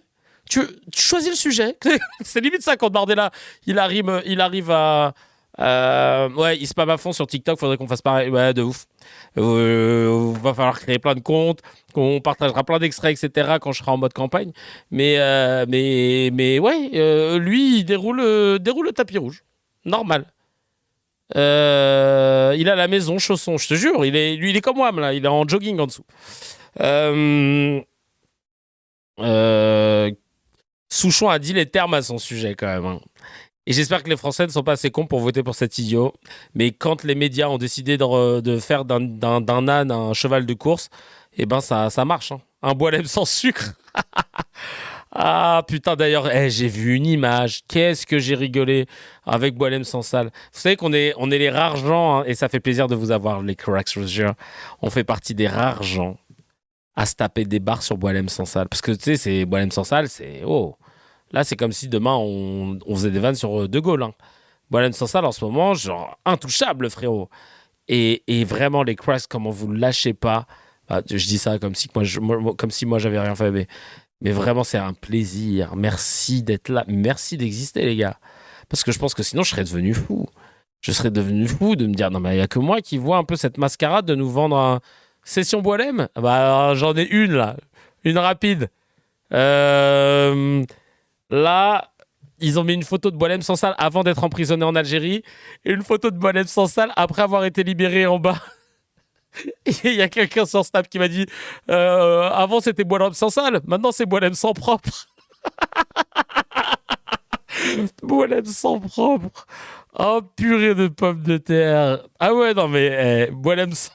Tu choisis le sujet. C'est limite ça quand Bardella, il arrive à... il spam à fond sur TikTok, faudrait qu'on fasse pareil. Ouais, de ouf. Va falloir créer plein de comptes, qu'on partagera plein d'extraits, etc. quand je serai en mode campagne. Mais ouais, lui, il déroule le tapis rouge. Normal. Il a la maison, chaussons, je te jure. Il est comme moi, là. Il est en jogging en dessous. Souchon a dit les termes à son sujet, quand même. Hein. Et j'espère que les Français ne sont pas assez cons pour voter pour cet idiot. Mais quand les médias ont décidé de faire d'un âne un cheval de course, eh ben ça marche. Hein. Un Boilem sans sucre. Ah putain, d'ailleurs, j'ai vu une image. Qu'est-ce que j'ai rigolé avec Boilem sans sale. Vous savez qu'on est les rares gens, hein, et ça fait plaisir de vous avoir, les cracks, je vous jure. On fait partie des rares gens à se taper des barres sur Boilem sans sale. Parce que tu sais, c'est Boilem sans sale, c'est... Oh. Là, c'est comme si demain, on faisait des vannes sur De Gaulle. Hein. Boilem sans sale, en ce moment, genre, intouchable, frérot. Et vraiment, les cracks, comment vous ne lâchez pas. Enfin, je dis ça comme si moi, j'avais rien fait. Mais vraiment, c'est un plaisir. Merci d'être là. Merci d'exister, les gars. Parce que je pense que sinon, je serais devenu fou. je serais devenu fou de me dire, non mais il n'y a que moi qui vois un peu cette mascarade de nous vendre un session Boilem. Bah, alors, j'en ai une là, une rapide. Là, ils ont mis une photo de Boilem Sansal avant d'être emprisonné en Algérie et une photo de Boilem Sansal après avoir été libéré en bas. Il y a quelqu'un sur Snap qui m'a dit avant c'était Boilem Sansal, maintenant c'est Boilem sans propre. Boilem sans propre. Oh, purée de pommes de terre. Ah ouais, non mais Boilem sans...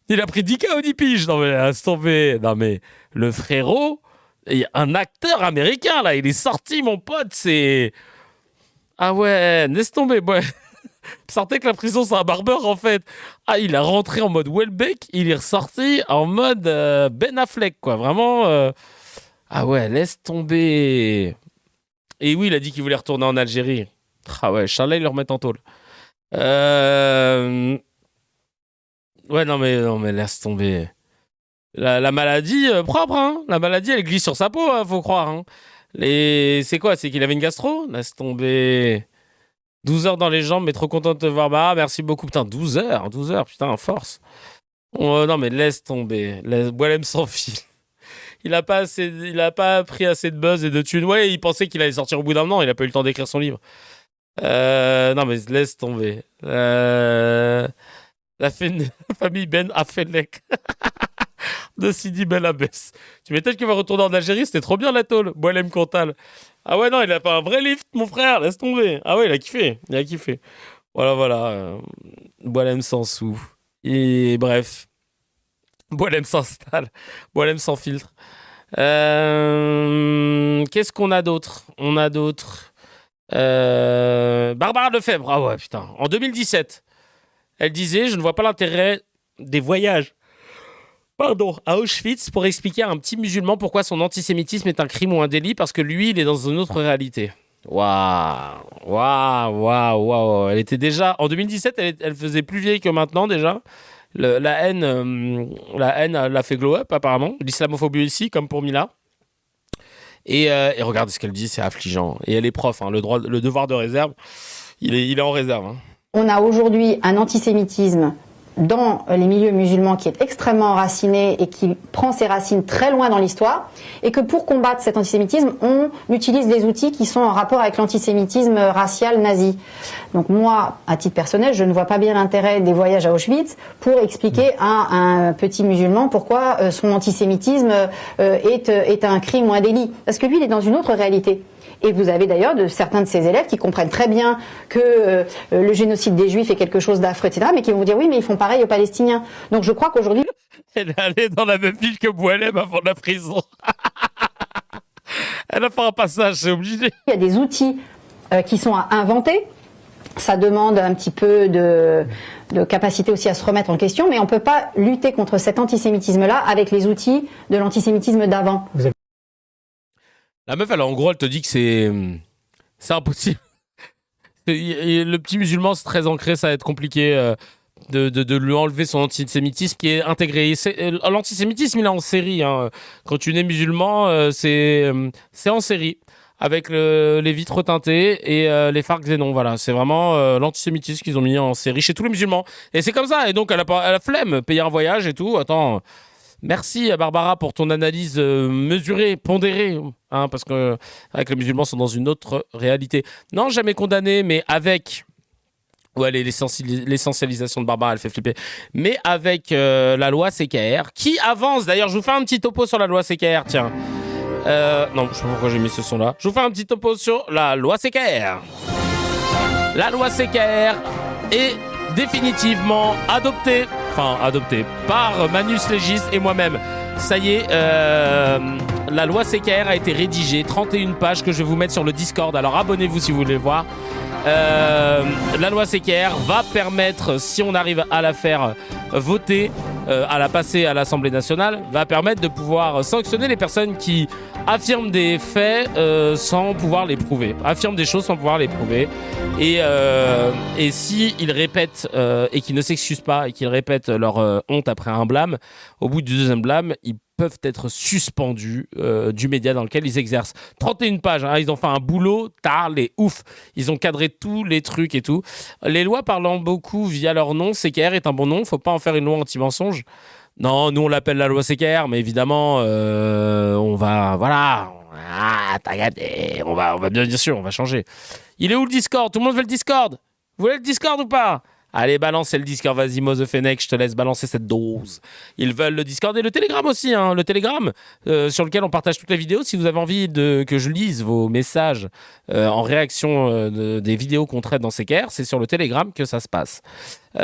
Il a pris 10K ou 10 piges. Non mais laisse tomber. Non mais le frérot, il y a un acteur américain là, il est sorti mon pote, c'est... Ah ouais, laisse tomber. Ouais. Sortait que la prison c'est un barbeur en fait. Ah, il a rentré en mode Welbeck, il est ressorti en mode Ben Affleck quoi, vraiment... Ah ouais, laisse tomber. Et oui, il a dit qu'il voulait retourner en Algérie. Ah ouais, Charles, il le remet en tôle. Ouais, non mais laisse tomber. La maladie, propre, hein. La maladie, elle glisse sur sa peau, hein, faut croire. Hein. C'est quoi? C'est qu'il avait une gastro? Laisse tomber. 12 heures dans les jambes, mais trop content de te voir. Bah, merci beaucoup. Putain, 12 heures, putain, force. Non mais laisse tomber. Boilem sans fil. Il a pas pris assez de buzz et de thunes. Ouais, il pensait qu'il allait sortir au bout d'un an. Il a pas eu le temps d'écrire son livre. Non, mais laisse tomber. La famille Ben Affleck de Sidi Ben Abbès. Tu m'étonnes qu'il va retourner en Algérie. C'était trop bien la tôle. Boilem Cantal. Ah ouais, non, il a pas un vrai lift, mon frère. Laisse tomber. Ah ouais, il a kiffé. Voilà. Boilem sans sous. Et bref. Boilem s'installe. Boilem sans filtre. Qu'est-ce qu'on a d'autre? On a d'autres. Barbara Lefebvre. Ah ouais, putain. En 2017, elle disait « Je ne vois pas l'intérêt des voyages à Auschwitz pour expliquer à un petit musulman pourquoi son antisémitisme est un crime ou un délit parce que lui, il est dans une autre réalité. » Waouh. Elle était déjà... En 2017, elle faisait plus vieille que maintenant déjà. La haine l'a fait glow up apparemment. L'islamophobie aussi, comme pour Mila. Et regardez ce qu'elle dit, c'est affligeant. Et elle est prof, hein, le devoir de réserve, il est en réserve. Hein. On a aujourd'hui un antisémitisme dans les milieux musulmans qui est extrêmement enraciné et qui prend ses racines très loin dans l'histoire, et que pour combattre cet antisémitisme, on utilise des outils qui sont en rapport avec l'antisémitisme racial nazi. Donc moi, à titre personnel, je ne vois pas bien l'intérêt des voyages à Auschwitz pour expliquer à un petit musulman pourquoi son antisémitisme est un crime ou un délit. Parce que lui, il est dans une autre réalité. Et vous avez d'ailleurs certains de ces élèves qui comprennent très bien que le génocide des Juifs est quelque chose d'affreux, etc., mais qui vont vous dire oui, mais ils font pareil aux Palestiniens. Donc je crois qu'aujourd'hui... Elle est allée dans la même ville que Boilem avant la prison. Elle a fait un passage, c'est obligé. Il y a des outils qui sont à inventer. Ça demande un petit peu de capacité aussi à se remettre en question, mais on ne peut pas lutter contre cet antisémitisme-là avec les outils de l'antisémitisme d'avant. La meuf, en gros, elle te dit que c'est impossible. Le petit musulman, c'est très ancré, ça va être compliqué de lui enlever son antisémitisme qui est intégré. L'antisémitisme, il est en série. Hein. Quand tu nais musulman, c'est en série. Avec les vitres teintées et les phares xénon. Voilà, c'est vraiment l'antisémitisme qu'ils ont mis en série chez tous les musulmans. Et c'est comme ça. Et donc, elle a flemme, payer un voyage et tout. Attends... Merci Barbara pour ton analyse mesurée, pondérée, hein, parce que avec les musulmans sont dans une autre réalité. Non, jamais condamné, mais avec... Ouais, l'essentialisation de Barbara, elle fait flipper. Mais avec la loi CKR, qui avance. D'ailleurs, je vous fais un petit topo sur la loi CKR, tiens. Non, je sais pas pourquoi j'ai mis ce son-là. Je vous fais un petit topo sur la loi CKR. La loi CKR est définitivement adopté par Manus Legis et moi-même. Ça y est, la loi CKR a été rédigée, 31 pages que je vais vous mettre sur le Discord, alors abonnez-vous si vous voulez voir. La loi CKR va permettre, si on arrive à la faire voter, à la passer à l'Assemblée nationale, va permettre de pouvoir sanctionner les personnes qui affirment des faits sans pouvoir les prouver, affirment des choses sans pouvoir les prouver. Et si ils répètent et qu'ils ne s'excusent pas et qu'ils répètent leur honte après un blâme, au bout du deuxième blâme, ils peuvent être suspendus du média dans lequel ils exercent. 31 pages, hein, ils ont fait un boulot, les ouf. Ils ont cadré tous les trucs et tout. Les lois parlant beaucoup via leur nom, CKR est un bon nom, faut pas en faire une loi anti-mensonge. Non, nous on l'appelle la loi CKR, mais évidemment, on va, voilà, t'as regardé, on va bien sûr, on va changer. Il est où le Discord ? Tout le monde veut le Discord ? Vous voulez le Discord ou pas ? Allez, balancez le Discord, vas-y, Mose Fennec, je te laisse balancer cette dose. Ils veulent le Discord et le Telegram aussi, hein, le Telegram, sur lequel on partage toutes les vidéos. Si vous avez envie que je lise vos messages en réaction des vidéos qu'on traite dans CKR, c'est sur le Telegram que ça se passe. Pour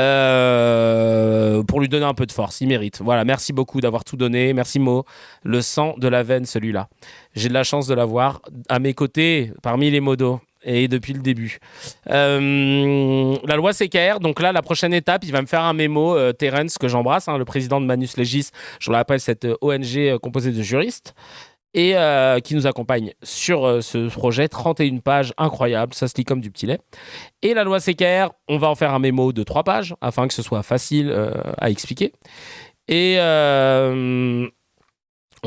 lui donner un peu de force, il mérite. Voilà, merci beaucoup d'avoir tout donné. Merci Mo, le sang de la veine, celui-là. J'ai de la chance de l'avoir à mes côtés, parmi les modos. Et depuis le début. La loi CKR, donc là, la prochaine étape, il va me faire un mémo, Terence, que j'embrasse, hein, le président de Manus Legis, je le rappelle, cette ONG composée de juristes, et qui nous accompagne sur ce projet, 31 pages, incroyable, ça se lit comme du petit lait. Et la loi CKR, on va en faire un mémo de 3 pages, afin que ce soit facile à expliquer. Et on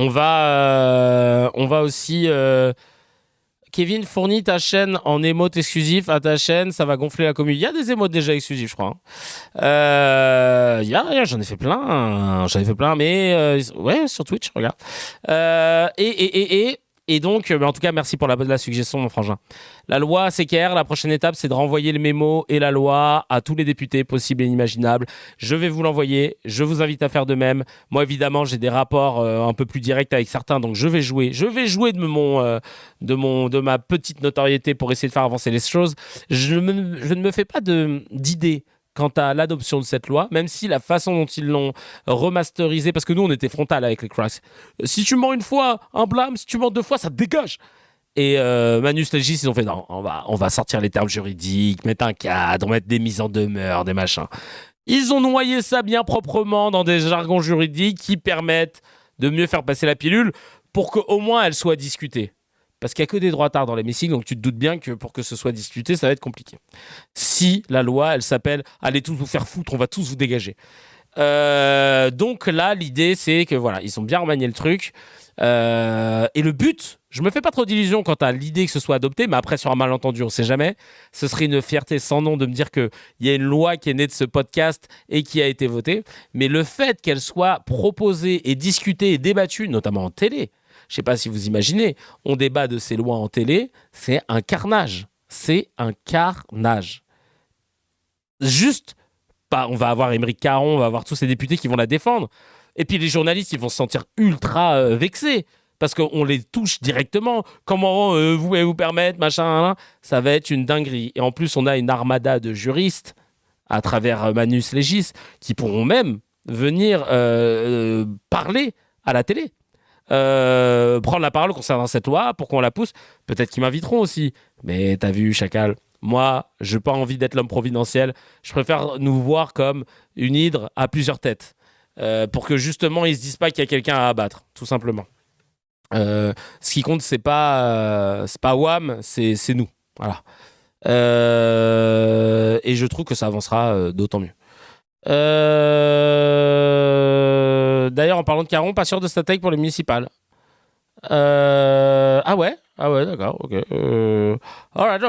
va aussi... Kevin, fournis ta chaîne en émotes exclusifs à ta chaîne, ça va gonfler la communauté. Il y a des émotes déjà exclusifs, je crois. J'en ai fait plein, mais ouais, sur Twitch, regarde. Et donc, en tout cas, merci pour la suggestion, mon frangin. La loi CKR, la prochaine étape, c'est de renvoyer le mémo et la loi à tous les députés possibles et inimaginables. Je vais vous l'envoyer. Je vous invite à faire de même. Moi, évidemment, j'ai des rapports un peu plus directs avec certains, donc je vais jouer de ma petite notoriété pour essayer de faire avancer les choses. Je ne me fais pas d'idées quant à l'adoption de cette loi, même si la façon dont ils l'ont remasterisé, parce que nous on était frontal avec les cracks. Si tu mens une fois, un blâme, si tu mens 2 fois, ça te dégage. Et Manus Legis, ils ont fait non, on va sortir les termes juridiques, mettre un cadre, mettre des mises en demeure, des machins. Ils ont noyé ça bien proprement dans des jargons juridiques qui permettent de mieux faire passer la pilule pour qu'au moins elle soit discutée. Parce qu'il n'y a que des droitards dans l'hémicycle, donc tu te doutes bien que pour que ce soit discuté, ça va être compliqué. Si la loi, elle s'appelle « Allez tous vous faire foutre, on va tous vous dégager ». Donc là, l'idée, c'est que voilà, ils ont bien remanié le truc. Et le but, je me fais pas trop d'illusions quant à l'idée que ce soit adopté, mais après, sur un malentendu, on sait jamais. Ce serait une fierté sans nom de me dire qu'il y a une loi qui est née de ce podcast et qui a été votée. Mais le fait qu'elle soit proposée et discutée et débattue, notamment en télé, je ne sais pas si vous imaginez, on débat de ces lois en télé, c'est un carnage. C'est un carnage. Juste, on va avoir Émeric Caron, on va avoir tous ces députés qui vont la défendre. Et puis les journalistes, ils vont se sentir ultra vexés parce qu'on les touche directement. Comment vous pouvez vous permettre, machin, ça va être une dinguerie. Et en plus, on a une armada de juristes à travers Manus Legis qui pourront même venir parler à la télé. Prendre la parole concernant cette loi pour qu'on la pousse. Peut-être qu'ils m'inviteront aussi. Mais t'as vu, Chacal, moi, je n'ai pas envie d'être l'homme providentiel. Je préfère nous voir comme une hydre à plusieurs têtes. Pour que justement, ils ne se disent pas qu'il y a quelqu'un à abattre, tout simplement. Ce qui compte, c'est pas WAM, c'est nous. Voilà. Et je trouve que ça avancera d'autant mieux. D'ailleurs, en parlant de Caron, pas sûr de sa take pour les municipales. Ah ouais, d'accord, ok. Alright,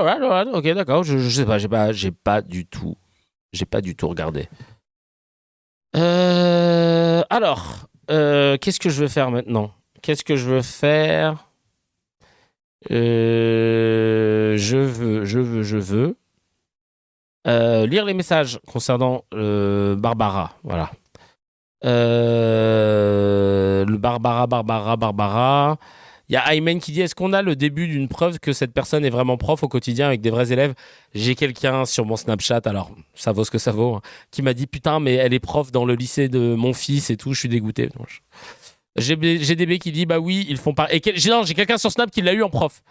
ok, d'accord. Je sais pas, j'ai pas du tout regardé. Alors, qu'est-ce que je veux faire maintenant ? Je veux lire les messages concernant Barbara, voilà. Le Barbara. Il y a Aymen qui dit: est-ce qu'on a le début d'une preuve que cette personne est vraiment prof au quotidien avec des vrais élèves ? J'ai quelqu'un sur mon Snapchat, alors ça vaut ce que ça vaut, hein, qui m'a dit: putain, mais elle est prof dans le lycée de mon fils et tout, je suis dégoûté. GDB qui dit: bah oui, ils font pas. Et j'ai quelqu'un sur Snap qui l'a eu en prof.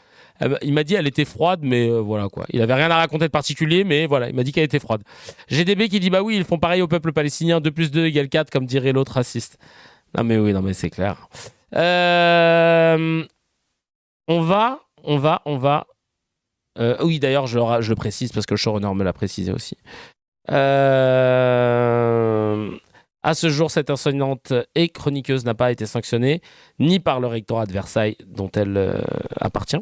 Il m'a dit elle était froide, mais voilà quoi. Il avait rien à raconter de particulier, mais voilà, il m'a dit qu'elle était froide. GDB qui dit: bah oui, ils font pareil au peuple palestinien, 2 + 2 = 4, comme dirait l'autre raciste. Non mais c'est clair. On va. Oui, d'ailleurs, je le précise parce que le showrunner me l'a précisé aussi. À ce jour, cette enseignante et chroniqueuse n'a pas été sanctionnée, ni par le rectorat de Versailles, dont elle appartient,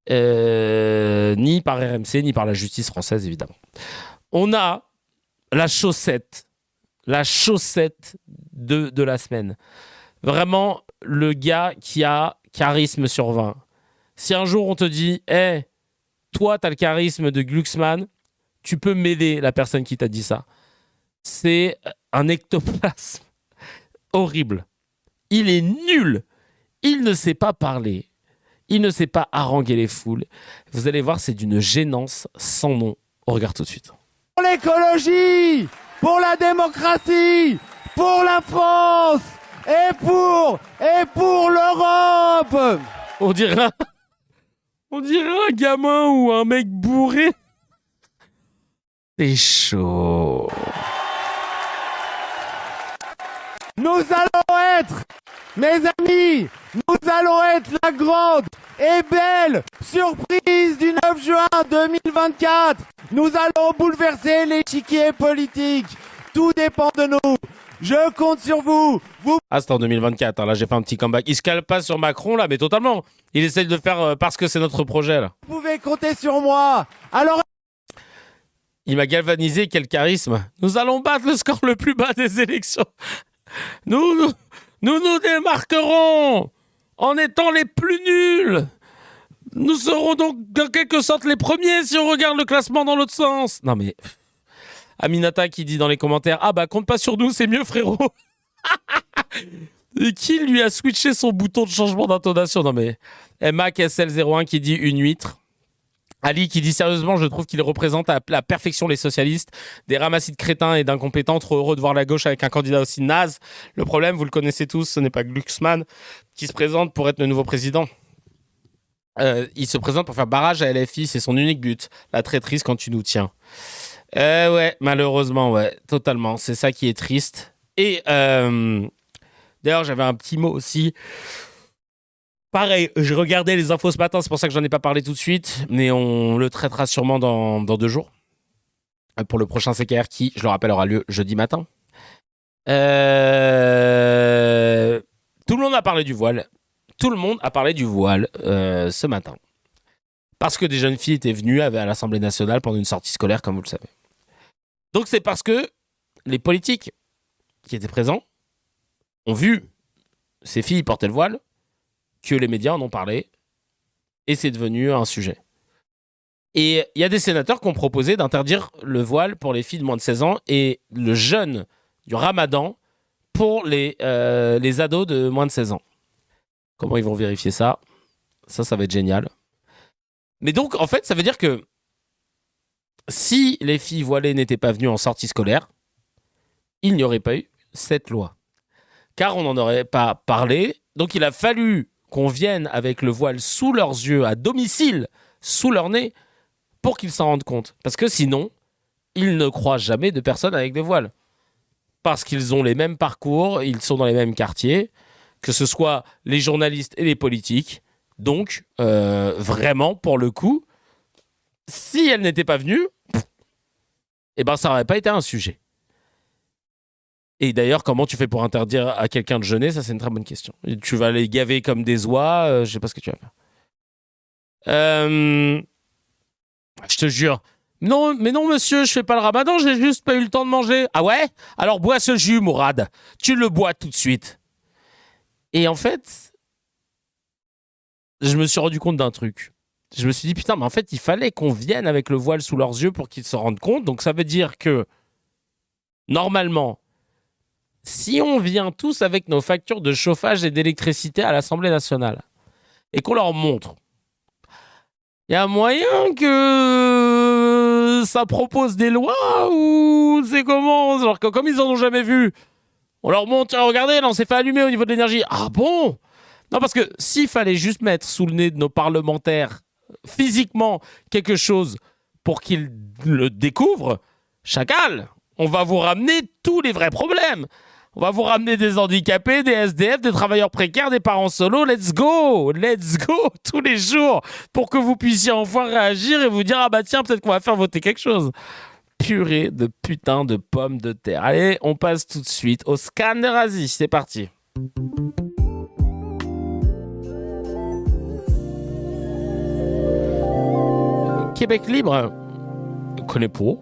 ni par RMC, ni par la justice française, évidemment. On a la chaussette de la semaine. Vraiment, le gars qui a charisme sur 20. Si un jour on te dit, hey, toi, t'as le charisme de Glucksmann, tu peux m'aider, la personne qui t'a dit ça. C'est un ectoplasme horrible. Il est nul. Il ne sait pas parler. Il ne sait pas haranguer les foules. Vous allez voir, c'est d'une gênance sans nom. On regarde tout de suite. Pour l'écologie, pour la démocratie, pour la France et pour l'Europe. On dirait un gamin ou un mec bourré. C'est chaud. Nous allons être, mes amis, nous allons être la grande et belle surprise du 9 juin 2024. Nous allons bouleverser l'échiquier politique. Tout dépend de nous. Je compte sur vous. Ah, c'est en 2024. Hein. Là, j'ai fait un petit comeback. Il se cale pas sur Macron, là, mais totalement. Il essaye de faire parce que c'est notre projet, là. Vous pouvez compter sur moi. Alors... Il m'a galvanisé, quel charisme. Nous allons battre le score le plus bas des élections. Nous démarquerons en étant les plus nuls. Nous serons donc en quelque sorte les premiers si on regarde le classement dans l'autre sens. Non mais... Aminata qui dit dans les commentaires, ah bah compte pas sur nous, c'est mieux frérot. Et qui lui a switché son bouton de changement d'intonation? Non mais... MAKSL01 qui dit une huître. Ali qui dit sérieusement, je trouve qu'il représente à la perfection les socialistes, des ramassis de crétins et d'incompétents, trop heureux de voir la gauche avec un candidat aussi naze. Le problème, vous le connaissez tous, ce n'est pas Glucksmann qui se présente pour être le nouveau président. Il se présente pour faire barrage à LFI, c'est son unique but. La traîtrise quand tu nous tiens. Ouais, malheureusement, ouais, totalement. C'est ça qui est triste. Et d'ailleurs, j'avais un petit mot aussi. Pareil, je regardais les infos ce matin, c'est pour ça que j'en ai pas parlé tout de suite, mais on le traitera sûrement dans 2 jours. Pour le prochain CKR qui, je le rappelle, aura lieu jeudi matin. Tout le monde a parlé du voile. Tout le monde a parlé du voile ce matin. Parce que des jeunes filles étaient venues à l'Assemblée nationale pendant une sortie scolaire, comme vous le savez. Donc c'est parce que les politiques qui étaient présents ont vu ces filles porter le voile, que les médias en ont parlé, et c'est devenu un sujet. Et il y a des sénateurs qui ont proposé d'interdire le voile pour les filles de moins de 16 ans et le jeûne du Ramadan pour les ados de moins de 16 ans. Comment ils vont vérifier ça? Ça va être génial. Mais donc, en fait, ça veut dire que si les filles voilées n'étaient pas venues en sortie scolaire, il n'y aurait pas eu cette loi. Car on n'en aurait pas parlé. Donc, il a fallu qu'on vienne avec le voile sous leurs yeux, à domicile, sous leur nez, pour qu'ils s'en rendent compte. Parce que sinon, ils ne croisent jamais de personnes avec des voiles. Parce qu'ils ont les mêmes parcours, ils sont dans les mêmes quartiers, que ce soit les journalistes et les politiques. Donc, vraiment, pour le coup, si elles n'étaient pas venues, eh ben, ça n'aurait pas été un sujet. Et d'ailleurs, comment tu fais pour interdire à quelqu'un de jeûner? Ça, c'est une très bonne question. Tu vas les gaver comme des oies, je sais pas ce que tu vas faire. Je te jure. Non, mais non, monsieur, je fais pas le ramadan, j'ai juste pas eu le temps de manger. Ah ouais? Alors bois ce jus, Mourad. Tu le bois tout de suite. Et en fait, je me suis rendu compte d'un truc. Je me suis dit, putain, mais en fait, il fallait qu'on vienne avec le voile sous leurs yeux pour qu'ils se rendent compte. Donc ça veut dire que, normalement, si on vient tous avec nos factures de chauffage et d'électricité à l'Assemblée nationale et qu'on leur montre, il y a moyen que ça propose des lois ou c'est comment? Genre, comme ils en ont jamais vu, on leur montre, regardez, là, on s'est fait allumer au niveau de l'énergie. Ah bon? Non, parce que s'il fallait juste mettre sous le nez de nos parlementaires physiquement quelque chose pour qu'ils le découvrent, chacal, on va vous ramener tous les vrais problèmes. On va vous ramener des handicapés, des SDF, des travailleurs précaires, des parents solos. Let's go tous les jours pour que vous puissiez enfin réagir et vous dire ah bah tiens, peut-être qu'on va faire voter quelque chose. Purée de putain de pommes de terre. Allez, on passe tout de suite au scan de Razi. C'est parti. Québec libre. Connais pas.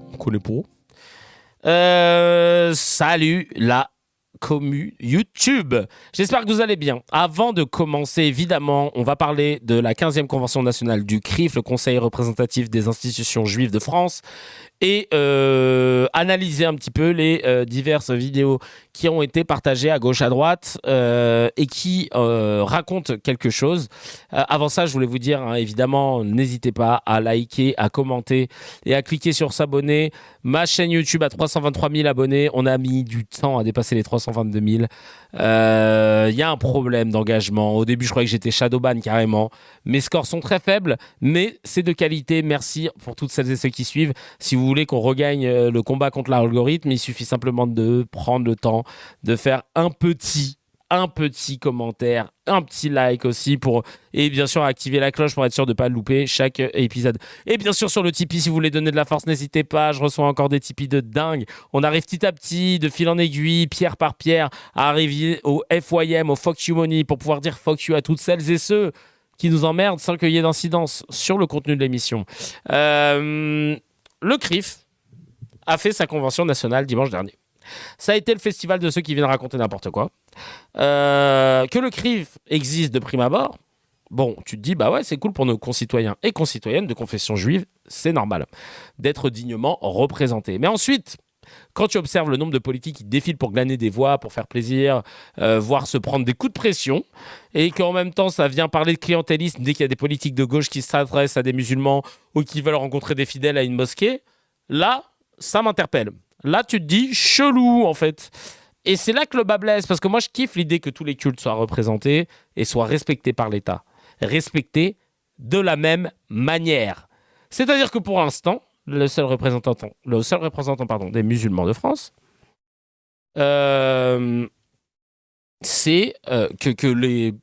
Salut la commu YouTube. J'espère que vous allez bien. Avant de commencer, évidemment, on va parler de la 15e Convention nationale du CRIF, le Conseil représentatif des institutions juives de France, et analyser un petit peu les diverses vidéos qui ont été partagées à gauche, à droite, et qui racontent quelque chose. Avant ça, je voulais vous dire, évidemment, n'hésitez pas à liker, à commenter et à cliquer sur s'abonner. Ma chaîne YouTube a 323 000 abonnés. On a mis du temps à dépasser les 322 000. Il y a un problème d'engagement. Au début, je croyais que j'étais shadowban carrément. Mes scores sont très faibles, mais c'est de qualité. Merci pour toutes celles et ceux qui suivent. Si vous voulez qu'on regagne le combat contre l'algorithme, il suffit simplement de prendre le temps de faire un petit commentaire, un petit like aussi et bien sûr activer la cloche pour être sûr de ne pas louper chaque épisode. Et bien sûr sur le Tipeee, si vous voulez donner de la force, n'hésitez pas, je reçois encore des Tipeee de dingue. On arrive petit à petit, de fil en aiguille, pierre par pierre, à arriver au FYM, au Fuck You Money, pour pouvoir dire fuck you à toutes celles et ceux qui nous emmerdent sans qu'il y ait d'incidence sur le contenu de l'émission. Le CRIF a fait sa convention nationale dimanche dernier. Ça a été le festival de ceux qui viennent raconter n'importe quoi. Que le CRIF existe de prime abord, bon, tu te dis, bah ouais, c'est cool pour nos concitoyens et concitoyennes de confession juive, c'est normal d'être dignement représentés. Mais ensuite, quand tu observes le nombre de politiques qui défilent pour glaner des voix, pour faire plaisir, voire se prendre des coups de pression, et qu'en même temps, ça vient parler de clientélisme dès qu'il y a des politiques de gauche qui s'adressent à des musulmans ou qui veulent rencontrer des fidèles à une mosquée, là, ça m'interpelle. Là, tu te dis chelou, en fait. Et c'est là que le bas blesse, parce que moi, je kiffe l'idée que tous les cultes soient représentés et soient respectés par l'État. Respectés de la même manière. C'est-à-dire que pour l'instant, le seul représentant des musulmans de France, c'est que les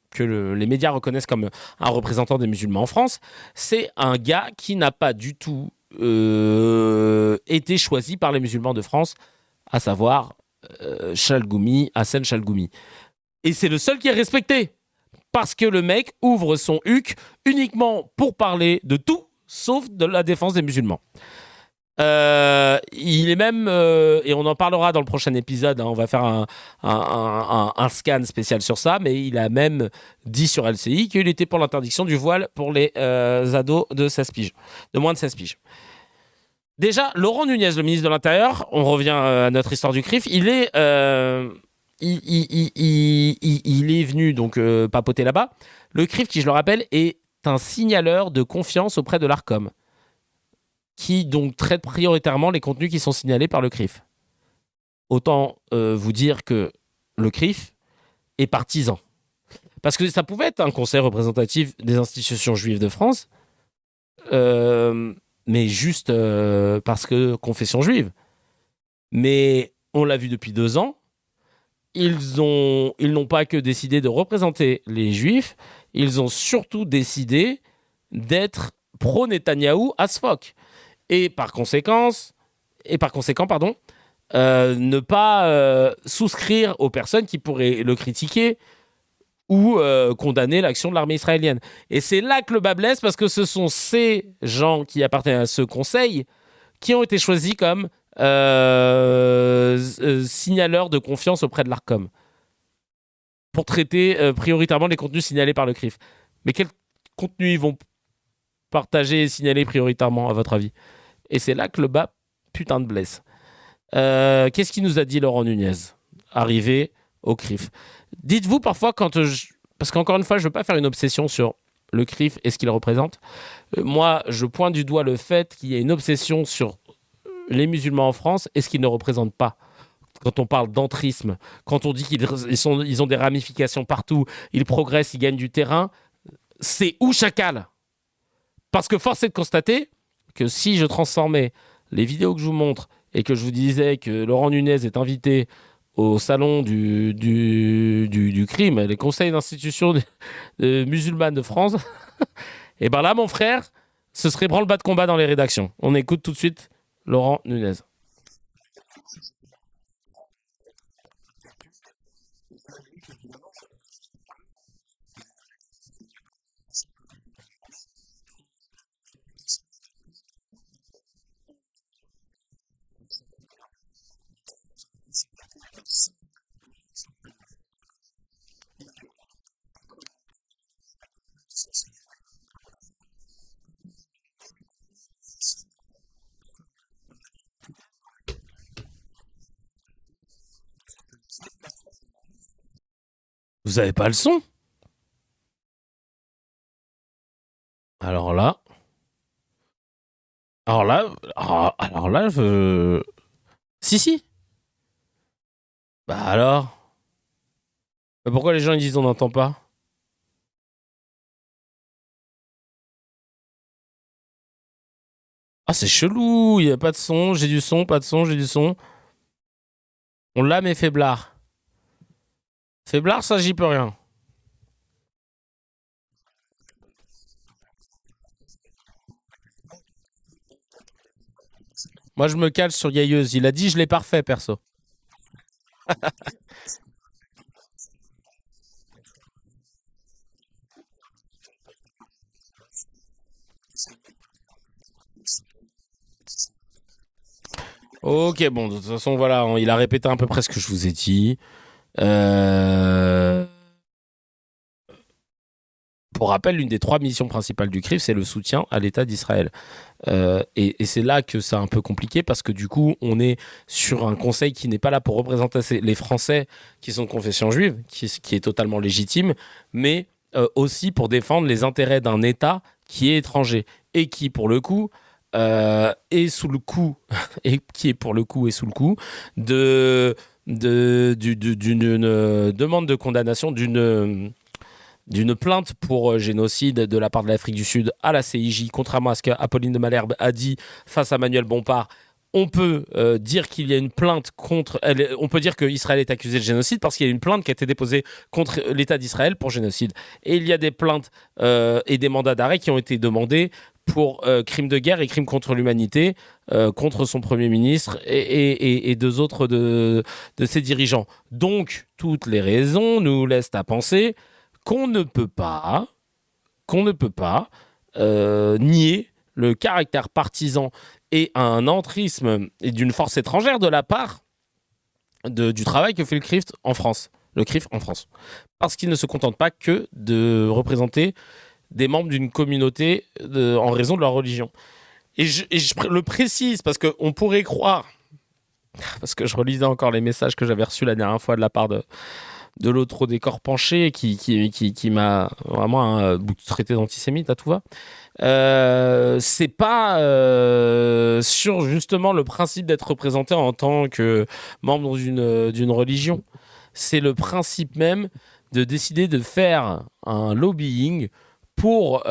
médias reconnaissent comme un représentant des musulmans en France, c'est un gars qui n'a pas du tout été choisi par les musulmans de France, à savoir Hassan Chalgoumi. Et c'est le seul qui est respecté, parce que le mec ouvre son huc uniquement pour parler de tout, sauf de la défense des musulmans. Il est même, et on en parlera dans le prochain épisode, on va faire un scan spécial sur ça, mais il a même dit sur LCI qu'il était pour l'interdiction du voile pour les ados de 16 piges, de moins de 16 piges. Déjà, Laurent Nunez, le ministre de l'Intérieur, on revient à notre histoire du CRIF, il est venu donc papoter là-bas. Le CRIF, qui je le rappelle, est un signaleur de confiance auprès de l'Arcom, qui donc traite prioritairement les contenus qui sont signalés par le CRIF. Autant vous dire que le CRIF est partisan. Parce que ça pouvait être un conseil représentatif des institutions juives de France, mais juste parce que confession juive. Mais on l'a vu depuis 2 ans, ils n'ont pas que décidé de représenter les juifs, ils ont surtout décidé d'être pro-Netanyahou as fuck. Et par conséquent, ne pas souscrire aux personnes qui pourraient le critiquer ou condamner l'action de l'armée israélienne. Et c'est là que le bas blesse, parce que ce sont ces gens qui appartiennent à ce conseil qui ont été choisis comme signaleurs de confiance auprès de l'Arcom pour traiter prioritairement les contenus signalés par le CRIF. Mais quels contenus ils vont partager et signaler prioritairement, à votre avis? Et c'est là que le bas putain de blesse. Qu'est-ce qu'il nous a dit Laurent Nunez, arrivé au CRIF? Dites-vous parfois, parce qu'encore une fois, je ne veux pas faire une obsession sur le CRIF et ce qu'il représente. Moi, je pointe du doigt le fait qu'il y ait une obsession sur les musulmans en France et ce qu'ils ne représentent pas. Quand on parle d'entrisme, quand on dit qu'ils ont des ramifications partout, ils progressent, ils gagnent du terrain, c'est où chacal? Parce que force est de constater que si je transformais les vidéos que je vous montre et que je vous disais que Laurent Nunez est invité au salon du crime, les conseils d'institutions musulmanes de France, et ben là, mon frère, ce serait branle-bas de combat dans les rédactions. On écoute tout de suite Laurent Nunez. Vous avez pas le son? Alors là, je... Si. Bah alors? Mais pourquoi les gens ils disent on n'entend pas? Ah, c'est chelou, il y a pas de son, j'ai du son, pas de son, j'ai du son. On l'a mais faiblard. Faiblard, ça j'y peux rien. Moi je me cale sur Yayeuse, il a dit je l'ai parfait perso. Ok, bon, de toute façon, voilà, il a répété à peu près ce que je vous ai dit. Pour rappel, l'une des 3 missions principales du CRIF, c'est le soutien à l'État d'Israël. Et c'est là que c'est un peu compliqué parce que du coup, on est sur un conseil qui n'est pas là pour représenter les Français qui sont de confession juive, qui est totalement légitime, mais aussi pour défendre les intérêts d'un État qui est étranger et qui, pour le coup, est sous le coup et qui est pour le coup sous le coup d'une demande de condamnation d'une plainte pour génocide de la part de l'Afrique du Sud à la CIJ, contrairement à ce qu'Apolline de Malherbe a dit face à Manuel Bompard. On peut dire qu'il y a une plainte contre... on peut dire qu'Israël est accusé de génocide parce qu'il y a une plainte qui a été déposée contre l'État d'Israël pour génocide. Et il y a des plaintes et des mandats d'arrêt qui ont été demandés pour crimes de guerre et crimes contre l'humanité contre son Premier ministre et deux autres de ses dirigeants. Donc, toutes les raisons nous laissent à penser qu'on ne peut pas nier le caractère partisan et un entrisme et d'une force étrangère de la part du travail que fait le CRIF en France. Parce qu'il ne se contente pas que de représenter des membres d'une communauté en raison de leur religion. Et je le précise parce qu'on pourrait croire, parce que je relisais encore les messages que j'avais reçus la dernière fois de la part de l'autre des corps penchés qui m'a vraiment traité d'antisémite à tout va. C'est pas sur justement le principe d'être représenté en tant que membre d'une religion. C'est le principe même de décider de faire un lobbying pour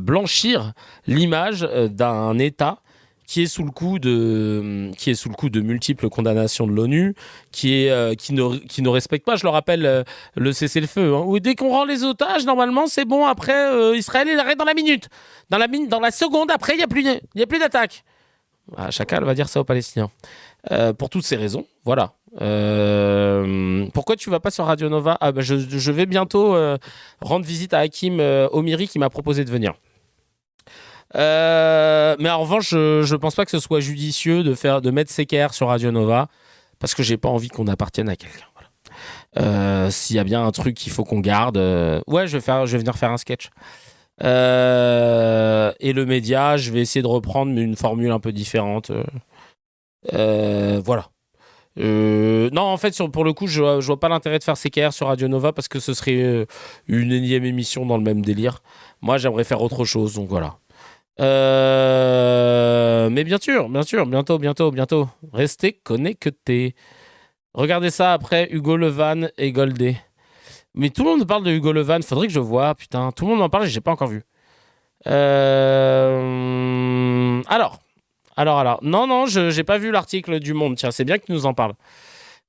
blanchir l'image d'un État qui est sous le coup de multiples condamnations de l'ONU, qui ne respecte pas, je le rappelle, le cessez-le-feu. Où dès qu'on rend les otages, normalement, c'est bon. Après, Israël, il arrête dans la minute. Dans la seconde, après, il n'y a plus d'attaque. Ah, chacun va dire ça aux Palestiniens. Pour toutes ces raisons, voilà. Pourquoi tu vas pas sur Radio Nova? Je vais bientôt rendre visite à Hakim Omiri qui m'a proposé de venir. Mais en revanche, je pense pas que ce soit judicieux de mettre CKR sur Radio Nova parce que j'ai pas envie qu'on appartienne à quelqu'un. Voilà. S'il y a bien un truc qu'il faut qu'on garde, ouais, je vais venir faire un sketch. Et le média, je vais essayer de reprendre une formule un peu différente. Voilà. Non, en fait, pour le coup, je vois pas l'intérêt de faire CKR sur Radio Nova parce que ce serait une énième émission dans le même délire. Moi, j'aimerais faire autre chose, donc voilà. Mais bien sûr, bientôt. Restez connectés. Regardez ça après Hugo Levan et Goldé. Mais tout le monde parle de Hugo Levan, faudrait que je vois, putain. Tout le monde m'en parle et j'ai pas encore vu. Alors. Non, j'ai pas vu l'article du Monde. Tiens, c'est bien que tu nous en parles.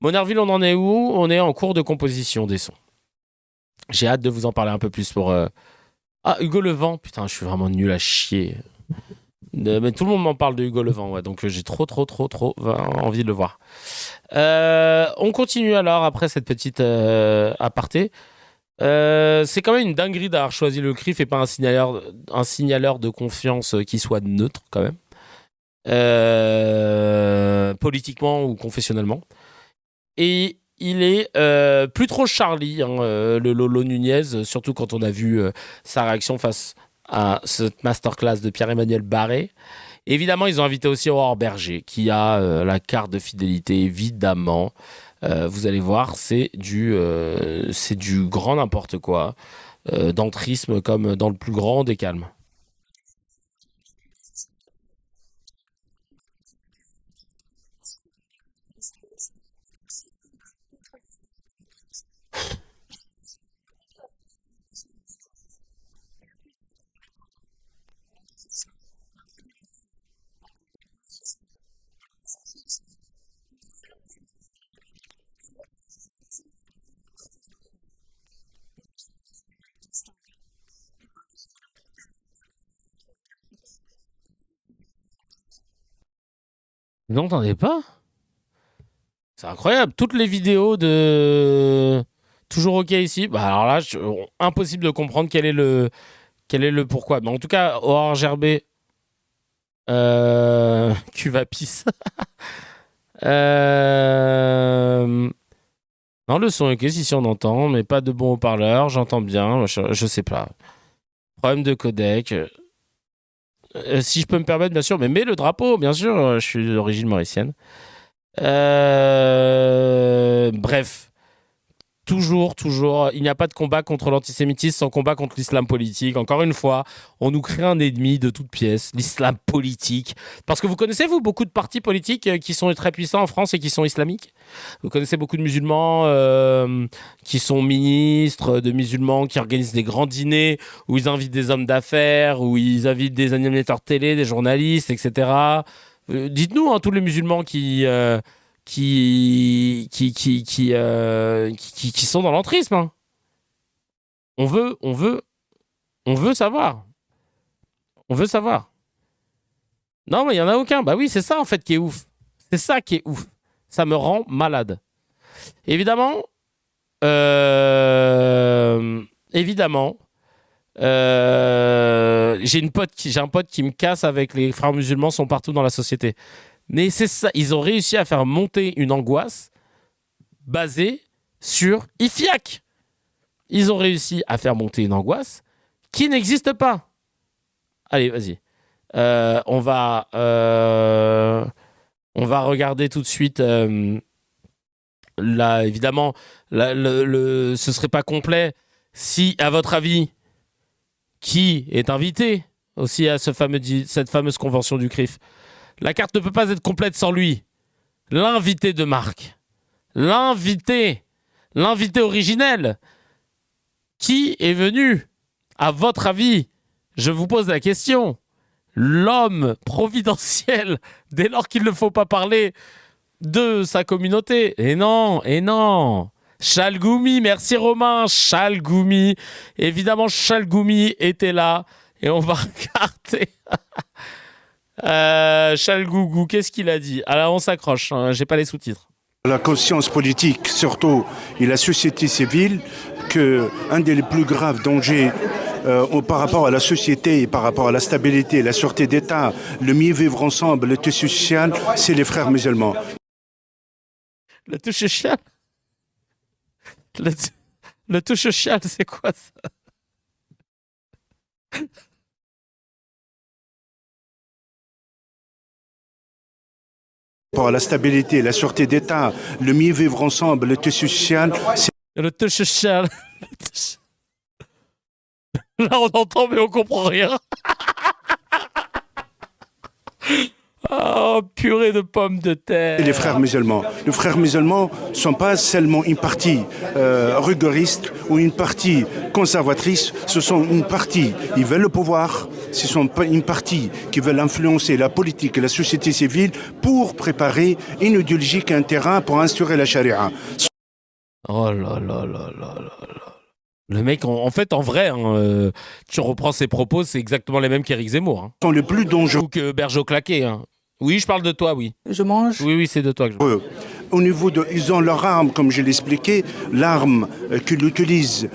Monerville, on en est où? On est en cours de composition des sons. J'ai hâte de vous en parler un peu plus pour... Ah, Hugo Levent, putain, je suis vraiment nul à chier. Mais tout le monde m'en parle de Hugo Levent, ouais, donc j'ai trop envie de le voir. On continue alors après cette petite aparté. C'est quand même une dinguerie d'avoir choisi le CRIF et pas un signaleur de confiance qui soit neutre quand même, politiquement ou confessionnellement. Et il est plus trop Charlie, le Lolo Nunez, surtout quand on a vu sa réaction face à cette masterclass de Pierre-Emmanuel Barré. Évidemment, ils ont invité aussi Aurore Berger, qui a la carte de fidélité, évidemment. Vous allez voir, c'est du grand n'importe quoi, d'entrisme comme dans le plus grand des calmes. Vous n'entendez pas? C'est incroyable. Toutes les vidéos de toujours OK ici. Bah alors là, impossible de comprendre quel est le pourquoi. Mais en tout cas, Aurore Gerbet, Cuvapis. Non, le son est OK si on entend, mais pas de bon haut-parleur. J'entends bien. Je sais pas. Problème de codec. Si je peux me permettre, bien sûr, mais mets le drapeau, bien sûr, je suis d'origine mauricienne. Bref, toujours, il n'y a pas de combat contre l'antisémitisme sans combat contre l'islam politique. Encore une fois, on nous crée un ennemi de toute pièce, l'islam politique. Parce que vous connaissez, vous, beaucoup de partis politiques qui sont très puissants en France et qui sont islamiques. Vous connaissez beaucoup de musulmans qui sont ministres, de musulmans qui organisent des grands dîners où ils invitent des hommes d'affaires, où ils invitent des animateurs télé, des journalistes, etc. Dites-nous, tous les musulmans qui sont dans l'entrisme. Hein. On veut savoir. On veut savoir. Non, mais il n'y en a aucun. Bah oui, c'est ça en fait qui est ouf. C'est ça qui est ouf. Ça me rend malade. Évidemment, j'ai un pote qui me casse avec les frères musulmans sont partout dans la société. Mais c'est ça, ils ont réussi à faire monter une angoisse basée sur IFIAC. Ils ont réussi à faire monter une angoisse qui n'existe pas. Allez, vas-y. On va regarder tout de suite. Là, évidemment, ce serait pas complet si, à votre avis, qui est invité aussi à cette fameuse convention du CRIF. La carte ne peut pas être complète sans lui. L'invité de marque. L'invité originel. Qui est venu, à votre avis? Je vous pose la question. L'homme providentiel, dès lors qu'il ne faut pas parler de sa communauté. Et non. Chalgoumi, merci Romain. Chalgoumi. Évidemment, Chalgoumi était là. Et on va regarder. Chalgougou, qu'est-ce qu'il a dit? Alors on s'accroche, hein, j'ai pas les sous-titres. La conscience politique, surtout, et la société civile, qu'un des plus graves dangers par rapport à la société et par rapport à la stabilité, la sûreté d'État, le mieux vivre ensemble, le tissu social, c'est les frères musulmans. Le touche social? Le touche social, c'est quoi ça? Par la stabilité, la sûreté d'État, le mieux vivre ensemble, le tissu social, c'est... Le touche social. Là, on entend, mais on comprend rien. Oh, purée de pommes de terre. Et les frères musulmans. Les frères musulmans ne sont pas seulement une partie rigoriste ou une partie conservatrice, ce sont une partie, ils veulent le pouvoir, ce sont pas une partie qui veulent influencer la politique et la société civile pour préparer une idéologie qui est un terrain pour instaurer la charia. Oh là là là là là là. Le mec, en fait, en vrai, tu reprends ses propos, c'est exactement les mêmes qu'Éric Zemmour. Hein. Sont les plus dangereux. Ou que Bergeau claqué. Hein. Oui, je parle de toi, oui. Je mange. Oui, c'est de toi que je parle. Au niveau ils ont leur arme, comme je l'ai expliqué, l'arme qu'ils utilisent,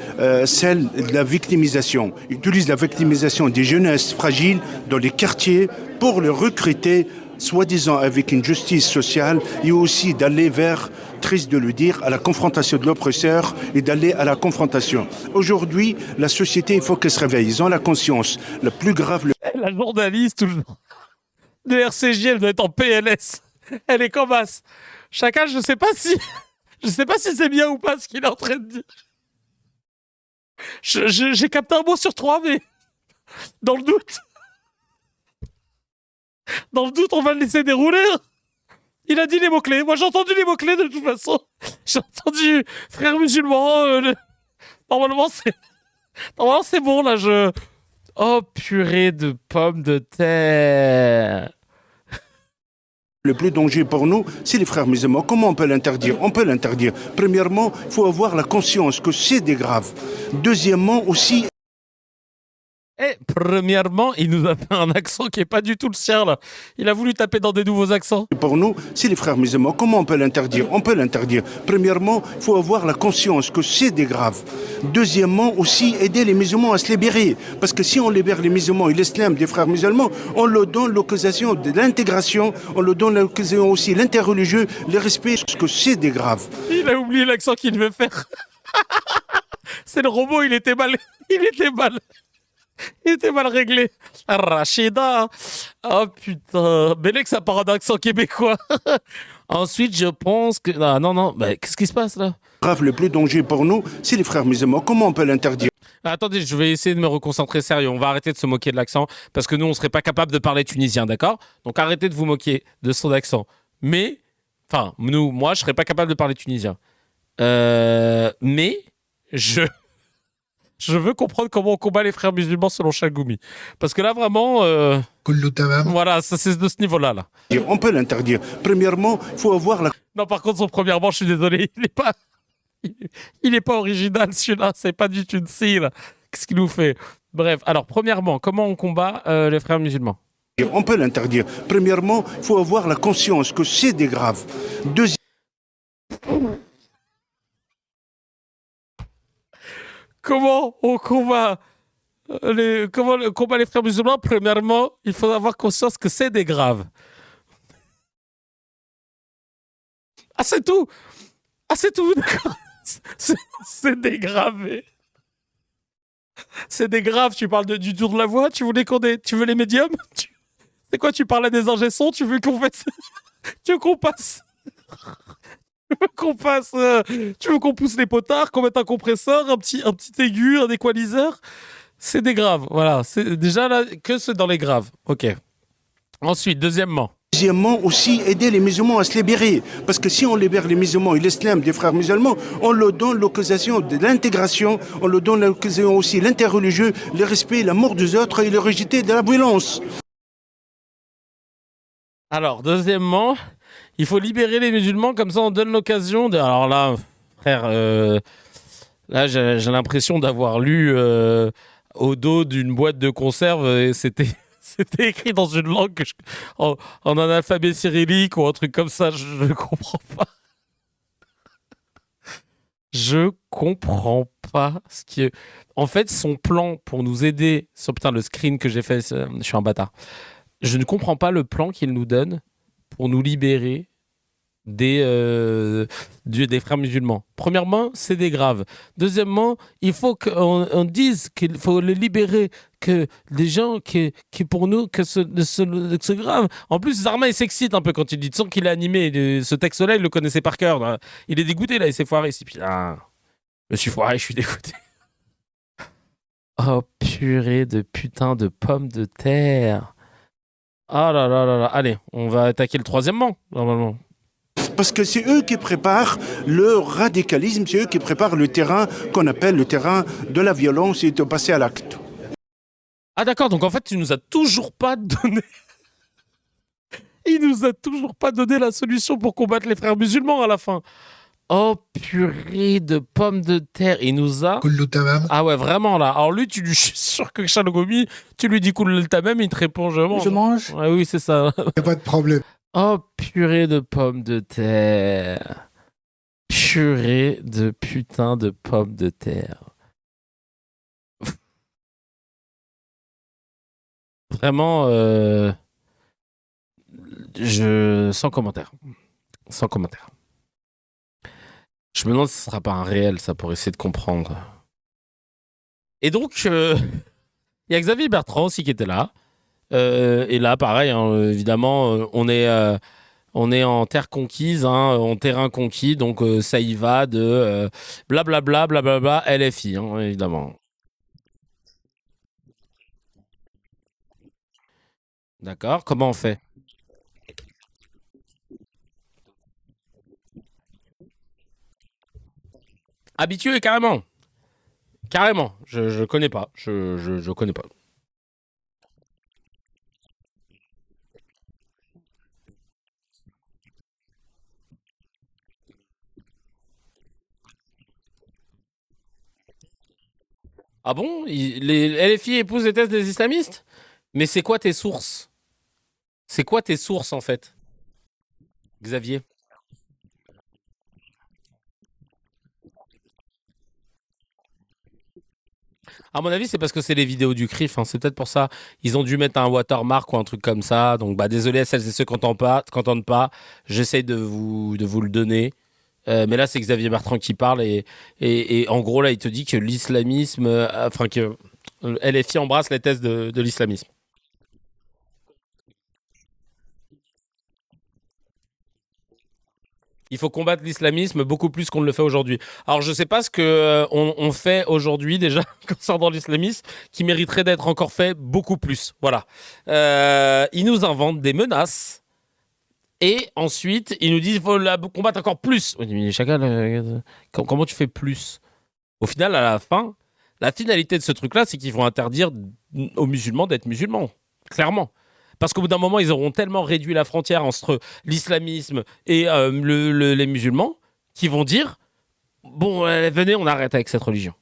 celle de la victimisation. Ils utilisent la victimisation des jeunesses fragiles dans les quartiers pour les recruter, soi-disant avec une justice sociale, et aussi d'aller vers, triste de le dire, à la confrontation de l'oppresseur et d'aller à la confrontation. Aujourd'hui, la société, il faut qu'elle se réveille. Ils ont la conscience. Le plus grave... La journaliste de RCJ, elle doit être en PLS. Elle est comme as. Chacun, je sais pas si c'est bien ou pas ce qu'il est en train de dire. J'ai capté un mot sur 3, mais dans le doute, on va le laisser dérouler. Il a dit les mots-clés. Moi, j'ai entendu les mots-clés de toute façon. J'ai entendu frère musulman. Normalement, c'est bon, là. Oh, purée de pommes de terre. Le plus dangereux pour nous, c'est les frères musulmans. Comment on peut l'interdire? On peut l'interdire. Premièrement, il faut avoir la conscience que c'est des graves. Deuxièmement, aussi... Premièrement, il nous a fait un accent qui n'est pas du tout le sien, là. Il a voulu taper dans des nouveaux accents. Pour nous, c'est les frères musulmans. Comment on peut l'interdire? On peut l'interdire. Premièrement, il faut avoir la conscience que c'est des graves. Deuxièmement, aussi, aider les musulmans à se libérer. Parce que si on libère les musulmans et l'islam des frères musulmans, on leur donne l'occasion de l'intégration, on leur donne l'occasion aussi, l'interreligieux, le respect, parce que c'est des graves. Il a oublié l'accent qu'il devait faire. C'est le robot, il était mal réglé. Rachida. Oh putain. Bélec, ça part d'un accent québécois. Ensuite, je pense que... Non. Bah, qu'est-ce qui se passe là? Grave, le plus dangereux pour nous, c'est les frères musulmans. Comment on peut l'interdire? Attendez, je vais essayer de me reconcentrer sérieux. On va arrêter de se moquer de l'accent parce que nous, on serait pas capable de parler tunisien, d'accord? Donc arrêtez de vous moquer de son accent. Mais, enfin, moi, je serais pas capable de parler tunisien. Mais, je veux comprendre comment on combat les frères musulmans selon Chagoumi. Parce que là, vraiment... Voilà, ça, c'est de ce niveau-là. Là. On peut l'interdire. Premièrement, il faut avoir la... Non, par contre, son premièrement, je suis désolé, il est pas original, celui-là. C'est pas du Tunsi, là. Qu'est-ce qu'il nous fait? Bref, alors, premièrement, comment on combat les frères musulmans? On peut l'interdire. Premièrement, il faut avoir la conscience que c'est des graves. Comment on combat les frères musulmans? Premièrement, il faut avoir conscience que c'est des graves. Ah, c'est tout. D'accord. C'est dégravé. C'est des graves. Tu parles du tour de la voix. Tu veux les médiums? C'est quoi? Tu parles à des ingé-sons? Tu veux qu'on fasse... Tu veux qu'on passe? Tu veux qu'on pousse les potards, qu'on mette un compresseur, un petit aigu, un équaliseur? C'est des graves. Voilà. C'est déjà là que c'est dans les graves. Ok. Ensuite, deuxièmement, aussi, aider les musulmans à se libérer. Parce que si on libère les musulmans et l'islam des frères musulmans, on leur donne l'occasion de l'intégration, on leur donne l'occasion aussi l'interreligieux, le respect, l'amour des autres et le rejeter de la violence. Alors, deuxièmement, il faut libérer les musulmans, comme ça on donne l'occasion de... Alors là, frère, là j'ai l'impression d'avoir lu au dos d'une boîte de conserve, et c'était écrit dans une langue en un alphabet cyrillique ou un truc comme ça, je ne comprends pas. Je comprends pas ce qui est... En fait, son plan pour nous aider... Putain, le screen que j'ai fait, je suis un bâtard. Je ne comprends pas le plan qu'il nous donne pour nous libérer des frères musulmans. Premièrement, c'est des graves. Deuxièmement, il faut qu'on dise qu'il faut les libérer, que des gens qui pour nous, que c'est grave. En plus, Zarma, il s'excite un peu quand il dit, tu sens qu'il est animé. Ce texte-là, il le connaissait par cœur. Là. Il est dégoûté, là, il s'est foiré. Putain, je me suis foiré, je suis dégoûté. Oh, purée de putain de pommes de terre. Ah là là là là. Allez, on va attaquer le troisièmement, normalement. Parce que c'est eux qui préparent le radicalisme, c'est eux qui préparent le terrain qu'on appelle le terrain de la violence et de passer à l'acte. Ah d'accord, donc en fait, tu nous as toujours pas donné... Il nous a toujours pas donné la solution pour combattre les frères musulmans à la fin. Oh, purée de pommes de terre. Il nous a... Ah ouais, vraiment, là. Alors lui, je suis sûr que Chalogomi, tu lui dis cool tamam, il te répond je mange. Je mange. Ouais, oui, c'est ça. Y a pas de problème. Oh, purée de pommes de terre. Purée de putain de pommes de terre. Vraiment, sans commentaire. Sans commentaire. Je me demande si ce sera pas un réel, ça, pour essayer de comprendre. Et donc, il y a Xavier Bertrand aussi qui était là. Et là, pareil, hein, évidemment, on est en terre conquise, hein, en terrain conquis, donc ça y va de blablabla, blablabla, LFI, hein, évidemment. D'accord, comment on fait? Habitué, carrément. Carrément, je connais pas. Je connais pas. Ah bon? Les LFI épousent les thèses des islamistes? Mais c'est quoi tes sources? C'est quoi tes sources, en fait, Xavier? À mon avis, c'est parce que c'est les vidéos du CRIF, hein. C'est peut-être pour ça. Ils ont dû mettre un watermark ou un truc comme ça. Donc, bah, désolé à celles et ceux qui n'entendent pas. J'essaye de vous le donner. Mais là, c'est Xavier Bertrand qui parle. Et en gros, là, il te dit que l'islamisme... Enfin, que LFI embrasse les thèses de l'islamisme. Il faut combattre l'islamisme beaucoup plus qu'on ne le fait aujourd'hui. Alors, je ne sais pas ce que on fait aujourd'hui déjà concernant l'islamisme, qui mériterait d'être encore fait beaucoup plus. Voilà. Ils nous inventent des menaces et ensuite ils nous disent qu'il faut la combattre encore plus. On dit, mais Chacal, comment tu fais plus? Au final, à la fin, la finalité de ce truc-là, c'est qu'ils vont interdire aux musulmans d'être musulmans. Clairement. Parce qu'au bout d'un moment, ils auront tellement réduit la frontière entre l'islamisme et les musulmans qu'ils vont dire bon, venez, on arrête avec cette religion.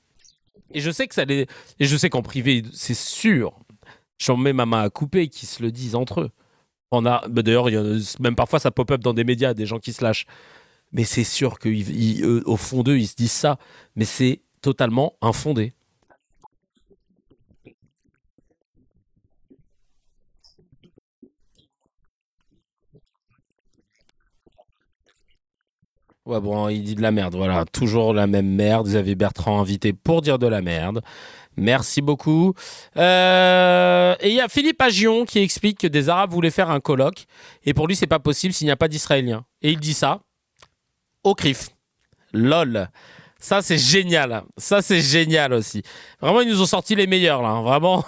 Et je sais que et je sais qu'en privé, c'est sûr, j'en mets ma main à couper qu'ils se le disent entre eux. D'ailleurs, même parfois ça pop-up dans des médias, des gens qui se lâchent. Mais c'est sûr qu'au fond d'eux, ils se disent ça. Mais c'est totalement infondé. Ouais, bon, il dit de la merde, voilà. Toujours la même merde. Xavier Bertrand invité pour dire de la merde. Merci beaucoup. Et il y a Philippe Agion qui explique que des Arabes voulaient faire un colloque. Et pour lui, c'est pas possible s'il n'y a pas d'Israéliens. Et il dit ça au CRIF. LOL. Ça, c'est génial. Ça, c'est génial aussi. Vraiment, ils nous ont sorti les meilleurs, là. Hein. Vraiment.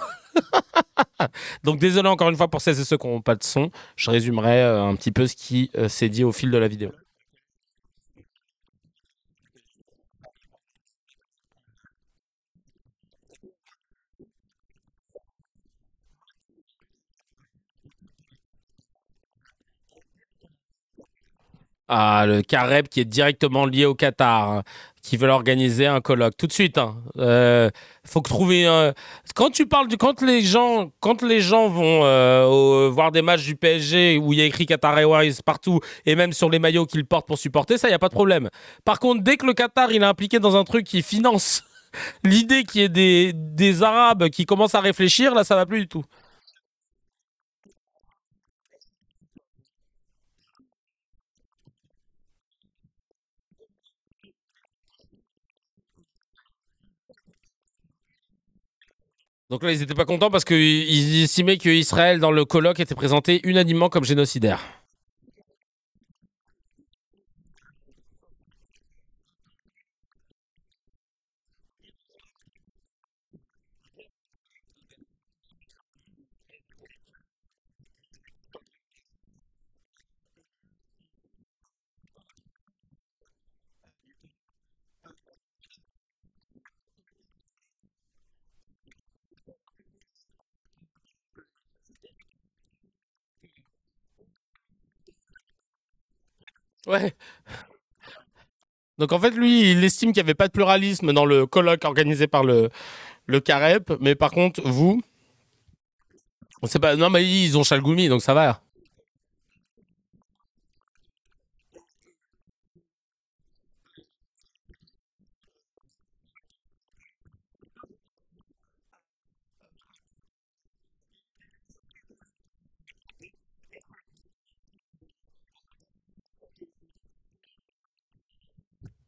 Donc, désolé encore une fois pour celles et ceux qui n'ont pas de son. Je résumerai un petit peu ce qui s'est dit au fil de la vidéo. Ah, le Careb qui est directement lié au Qatar, hein, qui veulent organiser un colloque. Tout de suite, hein. Faut que trouver quand tu parles quand les gens vont voir des matchs du PSG où il y a écrit Qatar Airways partout et même sur les maillots qu'ils portent pour supporter, ça, il y a pas de problème. Par contre, dès que le Qatar il est impliqué dans un truc qui finance l'idée qu'il y ait des Arabes qui commencent à réfléchir, là, ça va plus du tout. Donc là, ils n'étaient pas contents parce qu'ils estimaient qu'Israël, dans le colloque, était présenté unanimement comme génocidaire. Ouais. Donc en fait, lui, il estime qu'il n'y avait pas de pluralisme dans le colloque organisé par le CAREP, mais par contre, vous, on sait pas. Non, mais ils ont Chalgoumi, donc ça va.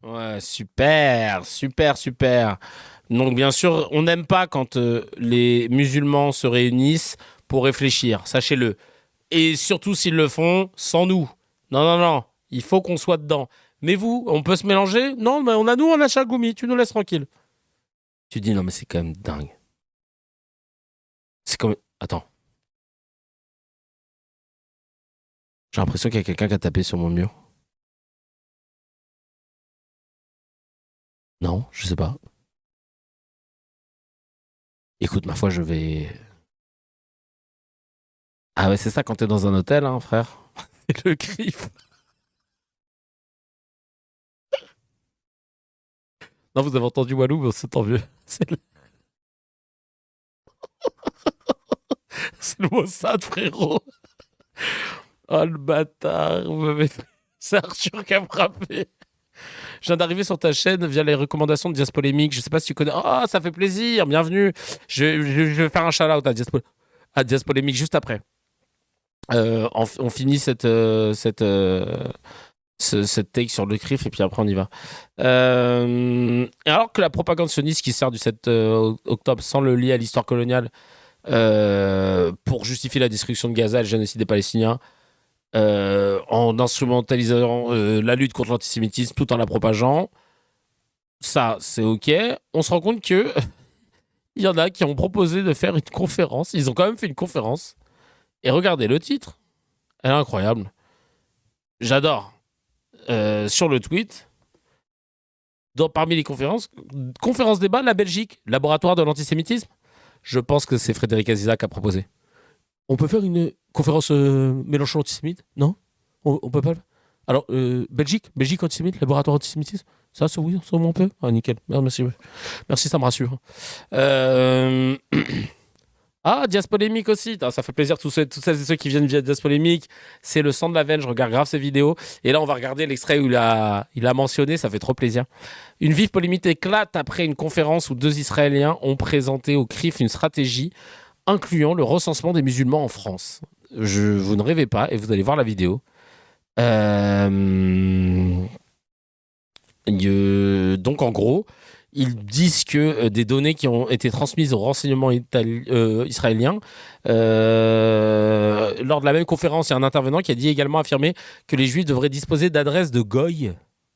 Ouais, super, super, super. Donc bien sûr, on n'aime pas quand les musulmans se réunissent pour réfléchir, sachez-le. Et surtout s'ils le font sans nous. Non, non, non, il faut qu'on soit dedans. Mais vous, on peut se mélanger? Non, mais on a Chagoumi, tu nous laisses tranquille. Tu dis, non, mais c'est quand même dingue. C'est comme... Attends. J'ai l'impression qu'il y a quelqu'un qui a tapé sur mon mur. Non, je sais pas. Écoute, ma foi, je vais... Ah ouais, c'est ça quand t'es dans un hôtel, hein, frère. C'est le griffe. Non, vous avez entendu Walou, mais c'est tant mieux. C'est le Mossad, frérot. Oh, le bâtard. C'est Arthur qui a frappé. Je viens d'arriver sur ta chaîne via les recommandations de Diaspolémique. Je sais pas si tu connais. Oh, ça fait plaisir. Bienvenue. Je vais faire un shout-out à Diaspolémique juste après. On finit cette take sur le CRIF et puis après on y va. Alors que la propagande sioniste qui sert du 7 octobre sans le lier à l'histoire coloniale pour justifier la destruction de Gaza et le génocide des Palestiniens, en instrumentalisant la lutte contre l'antisémitisme tout en la propageant, ça c'est ok. On se rend compte que il y en a qui ont proposé de faire une conférence. Ils ont quand même fait une conférence. Et regardez le titre. Elle est incroyable. J'adore. Sur le tweet, parmi les conférences débat, la Belgique, laboratoire de l'antisémitisme. Je pense que c'est Frédéric Aziza qui a proposé. On peut faire une conférence Mélenchon antisémite? Non? On peut pas? Alors, Belgique antisémite, laboratoire antisémitisme? Ça, oui, ça, on peut? Ah, nickel. Merci, ça me rassure. Ah, Diaspolémique aussi. Ça fait plaisir, toutes celles et ceux qui viennent via Diaspolémique. C'est le sang de la veine, je regarde grave ses vidéos. Et là, on va regarder l'extrait où il a mentionné, ça fait trop plaisir. Une vive polémique éclate après une conférence où 2 Israéliens ont présenté au CRIF une stratégie incluant le recensement des musulmans en France. Vous ne rêvez pas, et vous allez voir la vidéo. Donc, en gros... Ils disent que des données qui ont été transmises aux renseignements israéliens, lors de la même conférence, il y a un intervenant qui a dit également affirmer que les Juifs devraient disposer d'adresses de goy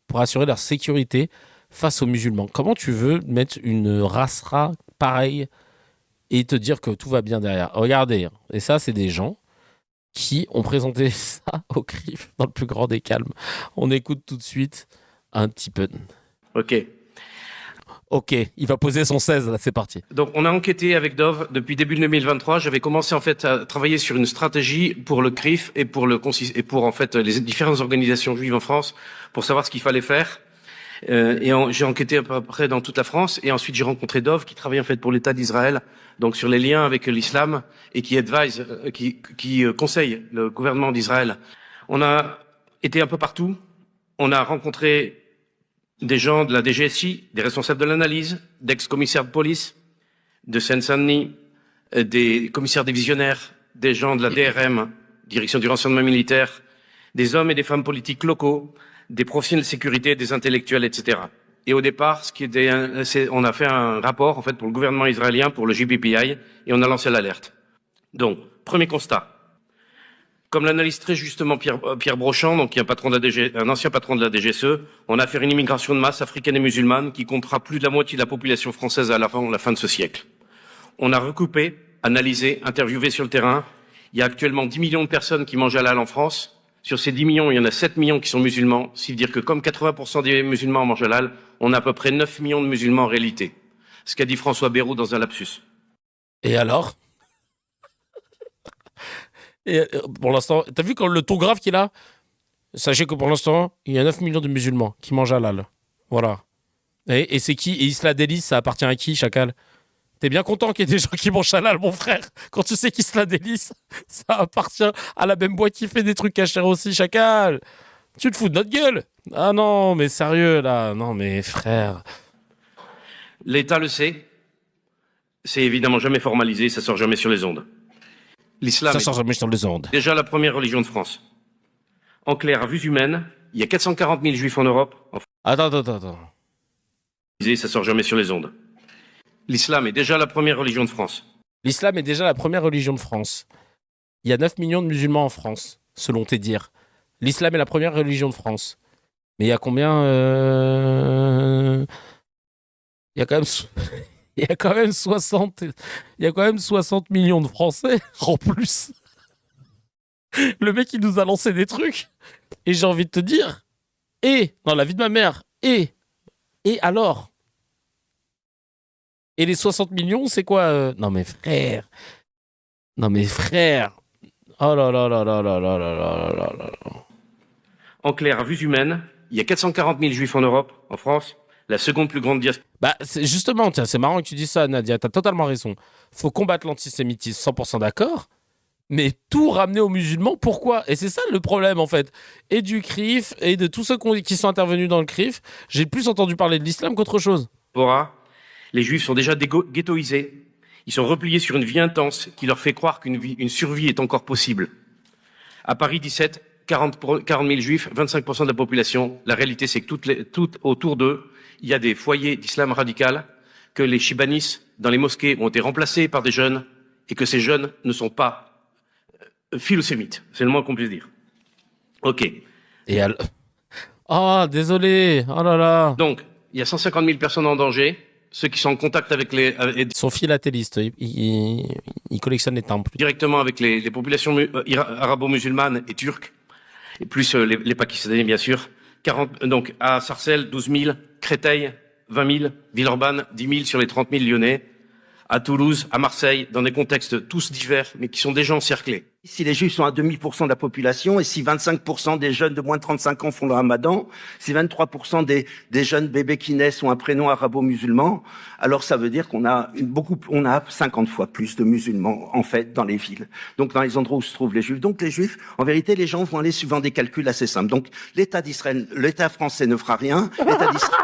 pour assurer leur sécurité face aux musulmans. Comment tu veux mettre une race-ra pareille et te dire que tout va bien derrière? Regardez, et ça, c'est des gens qui ont présenté ça au CRIF dans le plus grand des calmes. On écoute tout de suite un petit peu. Ok, il va poser son 16, là, c'est parti. Donc, on a enquêté avec Dove depuis début 2023. J'avais commencé, en fait, à travailler sur une stratégie pour le CRIF et pour en fait, les différentes organisations juives en France pour savoir ce qu'il fallait faire. J'ai enquêté à peu près dans toute la France et ensuite j'ai rencontré Dove qui travaille, en fait, pour l'État d'Israël, donc sur les liens avec l'islam et qui conseille le gouvernement d'Israël. On a été un peu partout. On a rencontré des gens de la DGSI, des responsables de l'analyse, d'ex-commissaires de police, de Seine-Saint-Denis, des commissaires divisionnaires, des gens de la DRM, Direction du renseignement militaire, des hommes et des femmes politiques locaux, des professionnels de sécurité, des intellectuels, etc. Et au départ, on a fait un rapport, en fait, pour le gouvernement israélien, pour le JPPI, et on a lancé l'alerte. Donc, premier constat. Comme l'analyse très justement Pierre Brochand, donc qui est un ancien patron de la DGSE, on a fait une immigration de masse africaine et musulmane qui comptera plus de la moitié de la population française à la fin de ce siècle. On a recoupé, analysé, interviewé sur le terrain. Il y a actuellement 10 millions de personnes qui mangent halal en France. Sur ces 10 millions, il y en a 7 millions qui sont musulmans. Ce qui veut dire que comme 80% des musulmans mangent halal, on a à peu près 9 millions de musulmans en réalité. Ce qu'a dit François Bayrou dans un lapsus. Et alors? Et pour l'instant, t'as vu le ton grave qu'il a? Sachez que pour l'instant, il y a 9 millions de musulmans qui mangent halal. Voilà. Et c'est qui? Et Isla Delis, ça appartient à qui, Chacal? T'es bien content qu'il y ait des gens qui mangent halal, mon frère, quand tu sais qu'Isla Delis, ça appartient à la même boîte qui fait des trucs cachers aussi, Chacal. Tu te fous de notre gueule? Ah non, mais sérieux, là. Non, mais frère. L'État le sait. C'est évidemment jamais formalisé, ça sort jamais sur les ondes. L'islam ça sort jamais sur les ondes. Est déjà la première religion de France. En clair, à vue humaine, il y a 440 000 juifs en Europe. Attends. Ça sort jamais sur les ondes. L'islam est déjà la première religion de France. L'islam est déjà la première religion de France. Il y a 9 millions de musulmans en France, selon tes dires. L'islam est la première religion de France. Mais il y a combien Il y a quand même 60 millions de Français en plus. Le mec, il nous a lancé des trucs. Et j'ai envie de te dire, dans la vie de ma mère, et alors? Et les 60 millions, c'est quoi? Non mais frère. Oh là là là là là là là là là là. En clair, à vue humaine, il y a 440 000 juifs en Europe, en France, la seconde plus grande diaspora. Bah, justement, tiens, c'est marrant que tu dis ça, Nadia, t'as totalement raison. Faut combattre l'antisémitisme, 100% d'accord, mais tout ramener aux musulmans, pourquoi? Et c'est ça le problème, en fait. Et du CRIF, et de tous ceux qui sont intervenus dans le CRIF, j'ai plus entendu parler de l'islam qu'autre chose. Les juifs sont déjà ghettoisés. Ils sont repliés sur une vie intense qui leur fait croire qu'une survie est encore possible. À Paris 17, 40 000 juifs, 25% de la population. La réalité, c'est que tout autour d'eux, il y a des foyers d'islam radical, que les chibanis dans les mosquées ont été remplacés par des jeunes, et que ces jeunes ne sont pas philosémites. C'est le moins qu'on puisse dire. Ok. Et oh, désolé. Oh là là. Donc, il y a 150 000 personnes en danger. Ceux qui sont en contact avec Ils sont philatélistes, ils collectionnent les temples. Directement avec les populations arabo-musulmanes et turques, et plus les Pakistanais, bien sûr. Donc, à Sarcelles, 12 000, Créteil, 20 000, Villeurbanne, 10 000 sur les 30 000 lyonnais, à Toulouse, à Marseille, dans des contextes tous divers, mais qui sont déjà encerclés. Si les Juifs sont à 0,5% de la population, et si 25% des jeunes de moins de 35 ans font le ramadan, si 23% des jeunes bébés qui naissent ont un prénom arabo-musulman, alors ça veut dire qu'on a 50 fois plus de musulmans, en fait, dans les villes. Donc, dans les endroits où se trouvent les Juifs. Donc, les Juifs, en vérité, les gens vont aller suivant des calculs assez simples. Donc, l'État d'Israël, l'État français ne fera rien, l'État d'Israël...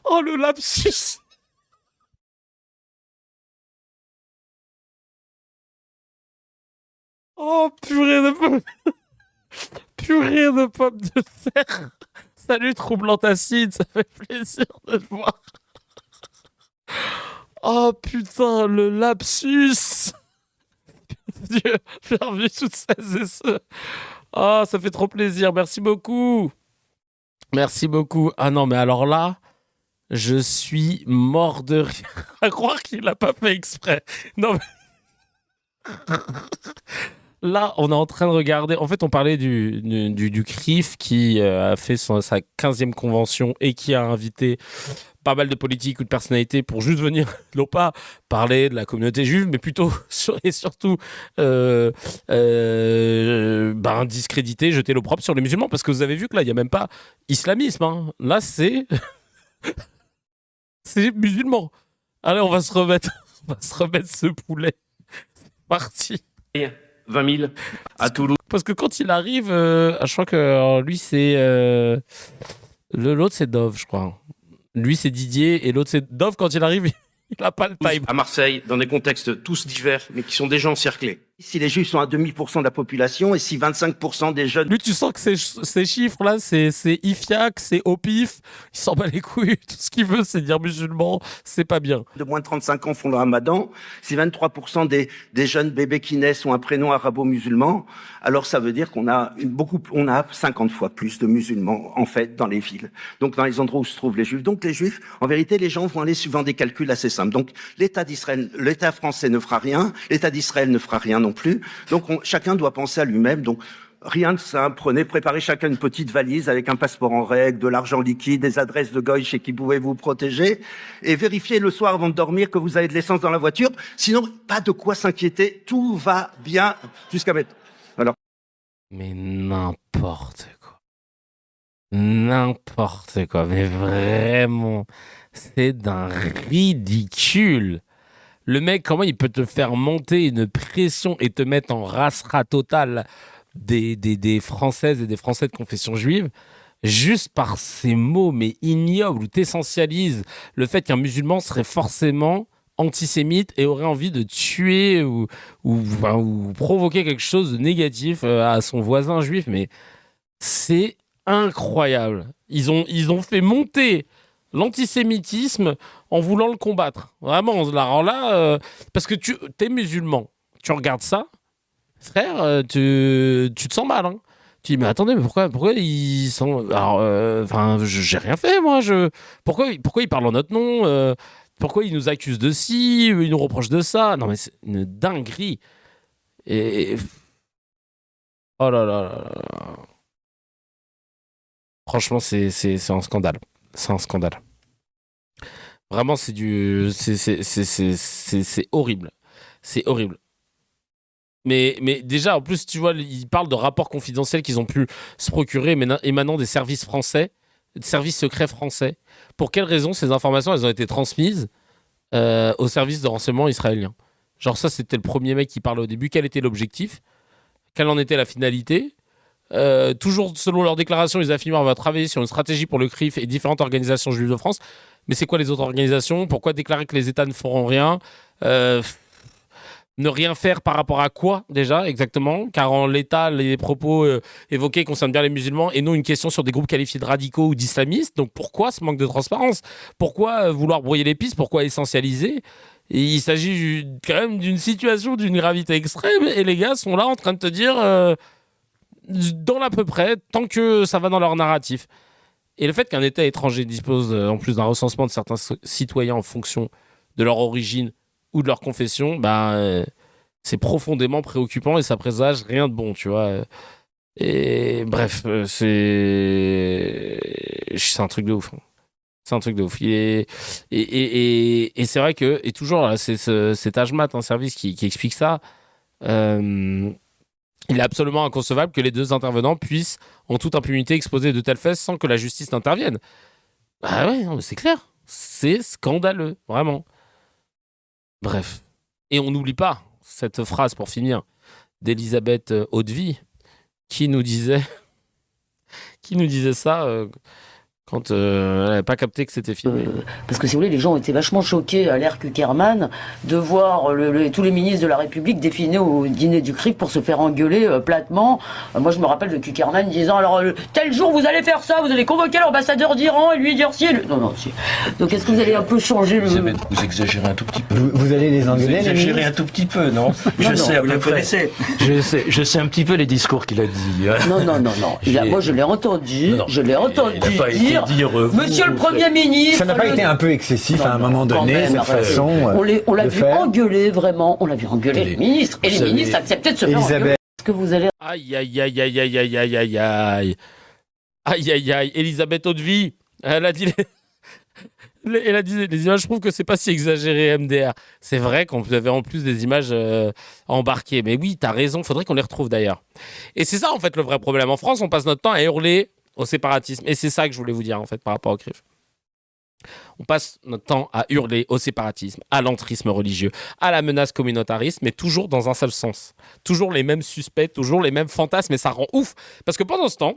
Oh, le lapsus. Oh, purée de pommes de terre. Salut, troublante acide, ça fait plaisir de te voir. Oh, putain, le lapsus. Dieu, bienvenue toutes celles et ceux. Oh, ça fait trop plaisir, merci beaucoup. Merci beaucoup. Ah non, mais alors là... Je suis mort de rire à croire qu'il l'a pas fait exprès. Non, mais... Là, on est en train de regarder... En fait, on parlait du CRIF qui a fait sa 15e convention et qui a invité pas mal de politiques ou de personnalités pour juste venir, non pas parler de la communauté juive, mais plutôt et surtout discréditer, jeter l'opprobre sur les musulmans. Parce que vous avez vu que là, il n'y a même pas islamisme. Hein. Là, c'est... C'est musulman. Allez, on va se remettre ce poulet. C'est parti. 20 000 à Toulouse. Parce que quand il arrive, je crois que lui c'est l'autre c'est Dove, je crois. Lui c'est Didier et l'autre c'est Dove. Quand il arrive, il n'a pas le time. À Marseille, dans des contextes tous divers, mais qui sont déjà encerclés. Si les Juifs sont à 0,5% de la population et si 25% des jeunes... Lui, tu sens que ces chiffres-là, c'est IFIAC, c'est au pif, il s'en bat les couilles, tout ce qu'il veut, c'est dire musulman, c'est pas bien. De moins de 35 ans font le ramadan, si 23% des jeunes bébés qui naissent ont un prénom arabo-musulman, alors ça veut dire qu'on a 50 fois plus de musulmans, en fait, dans les villes. Donc, dans les endroits où se trouvent les Juifs. Donc, les Juifs, en vérité, les gens vont aller suivant des calculs assez simples. Donc, l'État d'Israël, l'État français ne fera rien, l'État d'Israël ne fera rien non plus. Donc chacun doit penser à lui-même. Donc rien de simple. Préparez chacun une petite valise avec un passeport en règle, de l'argent liquide, des adresses de goy chez qui pouvez vous protéger, et vérifiez le soir avant de dormir que vous avez de l'essence dans la voiture. Sinon, pas de quoi s'inquiéter, tout va bien jusqu'à maintenant. Alors. Mais n'importe quoi. N'importe quoi, mais vraiment, c'est d'un ridicule. Le mec, comment il peut te faire monter une pression et te mettre en rastra totale des Françaises et des Français de confession juive, juste par ces mots, mais ignobles, où t'essentialises le fait qu'un musulman serait forcément antisémite et aurait envie de tuer ou provoquer quelque chose de négatif à son voisin juif. Mais c'est incroyable. Ils ont fait monter l'antisémitisme en voulant le combattre. Vraiment, alors là, parce que t'es musulman, tu regardes ça, frère, tu te sens mal, hein. Tu dis, mais attendez, mais pourquoi ils sont... Alors, j'ai rien fait, moi. Pourquoi ils parlent en notre nom pourquoi ils nous accusent de ci, ils nous reprochent de ça? Non, mais c'est une dinguerie. Et... Oh là là là là. Franchement, c'est un scandale. C'est un scandale. Vraiment, c'est horrible. C'est horrible. Mais déjà, en plus, tu vois, ils parlent de rapports confidentiels qu'ils ont pu se procurer émanant des services français, des services secrets français. Pour quelles raisons ces informations, elles ont été transmises aux services de renseignement israéliens? Genre ça, c'était le premier mec qui parlait au début. Quel était l'objectif? Quelle en était la finalité? Toujours selon leur déclaration, ils affirment on va travailler sur une stratégie pour le CRIF et différentes organisations juives de France. Mais c'est quoi les autres organisations? Pourquoi déclarer que les États ne feront rien? Ne rien faire par rapport à quoi déjà exactement? Car en l'état, les propos évoqués concernent bien les musulmans et non une question sur des groupes qualifiés de radicaux ou d'islamistes. Donc pourquoi ce manque de transparence? Pourquoi vouloir brouiller les pistes? Pourquoi essentialiser? Et il s'agit quand même d'une situation d'une gravité extrême et les gars sont là en train de te dire dans l'à peu près tant que ça va dans leur narratif. Et le fait qu'un État étranger dispose en plus d'un recensement de certains citoyens en fonction de leur origine ou de leur confession, c'est profondément préoccupant et ça présage rien de bon, tu vois. Et bref, c'est un truc de ouf. C'est un truc de ouf. Et c'est vrai que, et toujours, là, c'est cet Ajmat, un service qui explique ça, il est absolument inconcevable que les deux intervenants puissent, en toute impunité, exposer de tels faits sans que la justice n'intervienne. Ah ouais, non, mais c'est clair. C'est scandaleux, vraiment. Bref. Et on n'oublie pas cette phrase, pour finir, d'Elisabeth Hauteville, qui nous disait ça quand elle n'avait pas capté que c'était filmé. Parce que si vous voulez, les gens ont été vachement choqués à l'ère Kuckerman de voir tous les ministres de la République défiler au dîner du CRIF pour se faire engueuler platement. Moi, je me rappelle de Kuckerman disant alors tel jour vous allez faire ça, vous allez convoquer l'ambassadeur d'Iran et lui dire si. Non, si. Donc est-ce que vous allez un peu changer le... Vous exagérez un tout petit peu. Vous allez les engueuler, vous exagérez un tout petit peu, non? Je sais, vous le connaissez. Je sais un petit peu les discours qu'il a dit. Non. Moi, je l'ai entendu. Je l'ai entendu dire. Monsieur le Premier ministre... Ça n'a pas été un peu excessif à un moment donné, cette façon on l'a vu engueuler, vraiment. On l'a vu engueuler les ministres. Et les ministres acceptaient de se faire engueuler. Est-ce que vous allez... Aïe. Elisabeth Hauteville, elle a dit... Elle a dit les images, je trouve que c'est pas si exagéré, MDR. C'est vrai qu'on avait en plus des images embarquées. Mais oui, t'as raison, faudrait qu'on les retrouve d'ailleurs. Et c'est ça en fait le vrai problème. En France, on passe notre temps à hurler au séparatisme. Et c'est ça que je voulais vous dire en fait par rapport au CRIF. On passe notre temps à hurler au séparatisme, à l'entrisme religieux, à la menace communautariste, mais toujours dans un seul sens. Toujours les mêmes suspects, toujours les mêmes fantasmes, et ça rend ouf. Parce que pendant ce temps,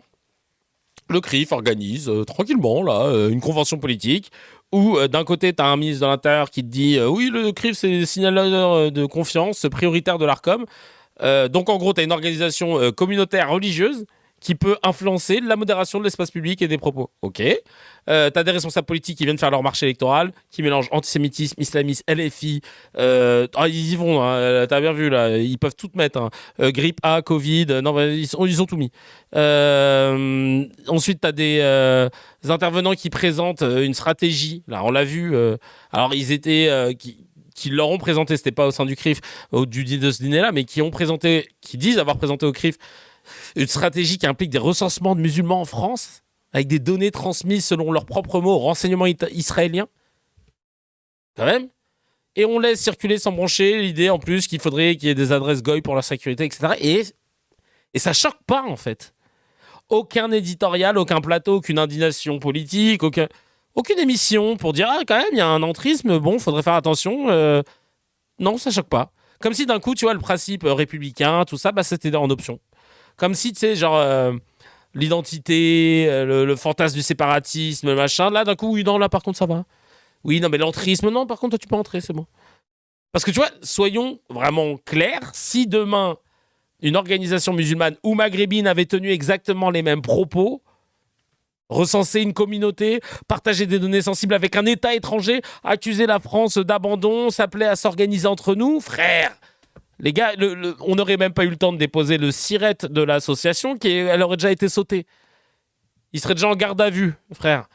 le CRIF organise tranquillement là, une convention politique où d'un côté, tu as un ministre de l'Intérieur qui te dit oui, le CRIF, c'est le signaleur de confiance prioritaire de l'Arcom. Donc en gros, tu as une organisation communautaire religieuse qui peut influencer la modération de l'espace public et des propos. Ok. T'as des responsables politiques qui viennent faire leur marché électoral, qui mélangent antisémitisme, islamisme, LFI. Ils y vont, hein, t'as bien vu, là. Ils peuvent tout mettre. Hein. Grippe A, Covid. Non, ils ont tout mis. Ensuite, t'as des intervenants qui présentent une stratégie. Là, on l'a vu. Alors, ils étaient... qui leur ont présenté, c'était pas au sein du CRIF, de ce dîner-là, mais qui disent avoir présenté au CRIF Une stratégie qui implique des recensements de musulmans en France, avec des données transmises selon leurs propres mots aux renseignements israéliens. Quand même. Et on laisse circuler sans broncher l'idée en plus qu'il faudrait qu'il y ait des adresses goy pour la sécurité, etc. Et ça choque pas, en fait. Aucun éditorial, aucun plateau, aucune indignation politique, aucune émission pour dire « Ah, quand même, il y a un entrisme, bon, faudrait faire attention. » Non, ça choque pas. Comme si d'un coup, tu vois, le principe républicain, tout ça, bah, c'était en option. Comme si, tu sais, genre, l'identité, le fantasme du séparatisme, machin, là, d'un coup, oui, non, là, par contre, ça va. Oui, non, mais l'entrisme, non, par contre, toi, tu peux entrer, c'est bon. Parce que, tu vois, soyons vraiment clairs, si demain, une organisation musulmane ou maghrébine avait tenu exactement les mêmes propos, recenser une communauté, partager des données sensibles avec un État étranger, accuser la France d'abandon, s'appeler à s'organiser entre nous, frère. Les gars, on n'aurait même pas eu le temps de déposer le siret de l'association, elle aurait déjà été sautée. Il serait déjà en garde à vue, frère.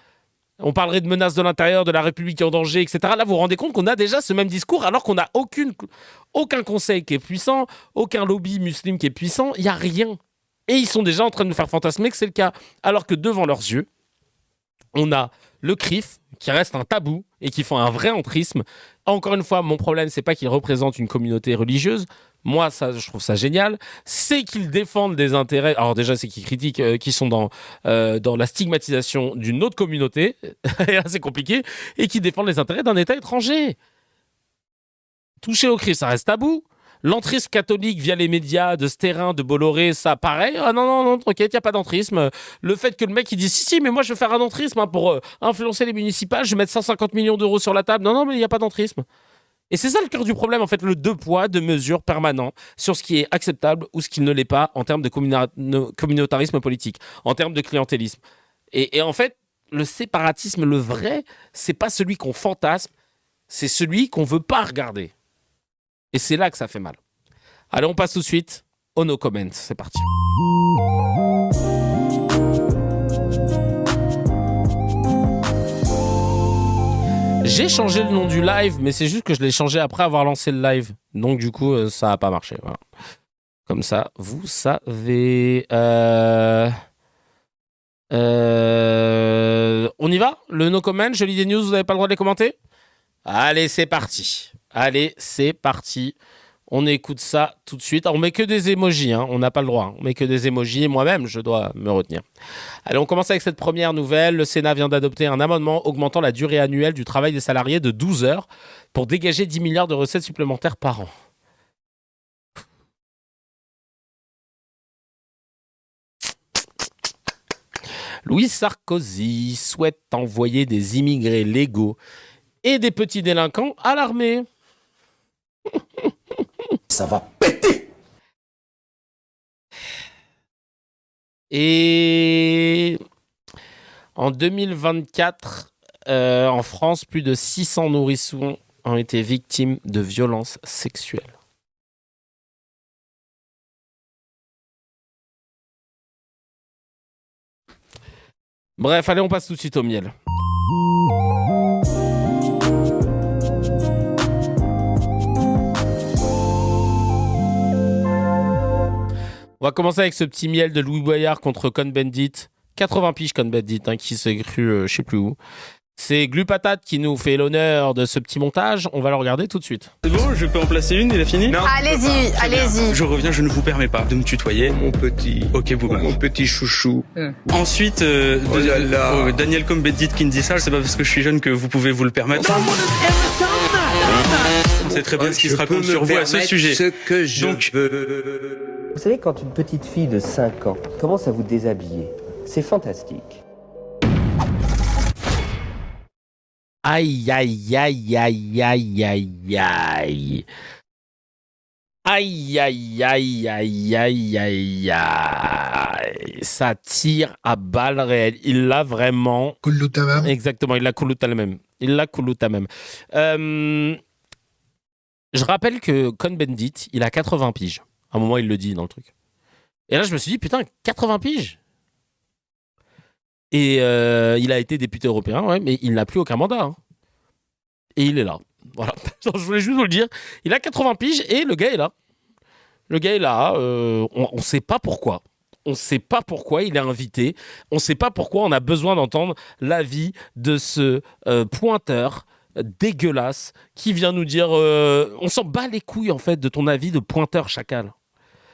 On parlerait de menaces de l'intérieur, de la République en danger, etc. Là, vous vous rendez compte qu'on a déjà ce même discours, alors qu'on n'a aucun conseil qui est puissant, aucun lobby musulman qui est puissant, il n'y a rien. Et ils sont déjà en train de nous faire fantasmer que c'est le cas. Alors que devant leurs yeux, on a le CRIF, qui reste un tabou et qui font un vrai entrisme. Encore une fois, mon problème, c'est pas qu'ils représentent une communauté religieuse. Moi, ça, je trouve ça génial. C'est qu'ils défendent des intérêts. Alors déjà, c'est qu'ils critiquent, qui sont dans la stigmatisation d'une autre communauté. Et là, c'est compliqué. Et qui défendent les intérêts d'un État étranger. Toucher au CRIF, ça reste tabou. L'entrisme catholique via les médias de Sterrin, de Bolloré, ça pareil. Ah non, t'inquiète, il n'y a pas d'entrisme. Le fait que le mec il dit si, mais moi je vais faire un entrisme pour influencer les municipales, je vais mettre 150 millions d'euros sur la table. Non, mais il n'y a pas d'entrisme. Et c'est ça le cœur du problème, en fait, le deux poids, deux mesures permanent sur ce qui est acceptable ou ce qui ne l'est pas en termes de communautarisme politique, en termes de clientélisme. Et en fait, le séparatisme, le vrai, c'est pas celui qu'on fantasme, c'est celui qu'on veut pas regarder. Et c'est là que ça fait mal. Allez, on passe tout de suite au no comment. C'est parti. J'ai changé le nom du live, mais c'est juste que je l'ai changé après avoir lancé le live. Donc du coup, ça n'a pas marché. Voilà. Comme ça, vous savez. On y va ? Le no comment, je lis des news, vous n'avez pas le droit de les commenter ? Allez, c'est parti. On écoute ça tout de suite. Alors, on met que des emojis, hein. On n'a pas le droit. On met que des emojis. Moi-même, je dois me retenir. Allez, on commence avec cette première nouvelle. Le Sénat vient d'adopter un amendement augmentant la durée annuelle du travail des salariés de 12 heures pour dégager 10 milliards de recettes supplémentaires par an. Louis Sarkozy souhaite envoyer des immigrés légaux et des petits délinquants à l'armée. Ça va péter. Et en 2024, en France, plus de 600 nourrissons ont été victimes de violences sexuelles. Bref, allez, on passe tout de suite au miel. On va commencer avec ce petit miel de Louis Boyard contre Cohn-Bendit. 80 piges Cohn-Bendit, hein, qui s'est cru je sais plus où. C'est Glupatate qui nous fait l'honneur de ce petit montage. On va le regarder tout de suite. C'est bon, je peux en placer une, il a fini ? Non. Allez-y. Je reviens, je ne vous permets pas de me tutoyer. Mon petit. Ok, vous Mon petit chouchou. Ensuite, Daniel Cohn-Bendit qui me dit ça, c'est pas parce que je suis jeune que vous pouvez vous le permettre. On sait très bien ce qui se raconte sur vous à ce sujet. Ce que je veux. Vous savez, quand une petite fille de 5 ans commence à vous déshabiller, c'est fantastique. Aïe, aïe, aïe, aïe, aïe, aïe, aïe. Aïe, aïe, aïe, aïe, aïe, aïe, aïe. Ça tire à balles réelles. Il l'a vraiment... Kouloutamam. Exactement, il l'a Kouloutamam. Je rappelle que Cohn-Bendit, il a 80 piges. À un moment, il le dit dans le truc. Et là, je me suis dit, putain, 80 piges. Et il a été député européen, ouais, mais il n'a plus aucun mandat. Hein. Et il est là. Voilà. Je voulais juste vous le dire. Il a 80 piges et le gars est là. On ne sait pas pourquoi. On ne sait pas pourquoi il est invité. On ne sait pas pourquoi on a besoin d'entendre l'avis de ce pointeur dégueulasse qui vient nous dire on s'en bat les couilles en fait de ton avis de pointeur chacal.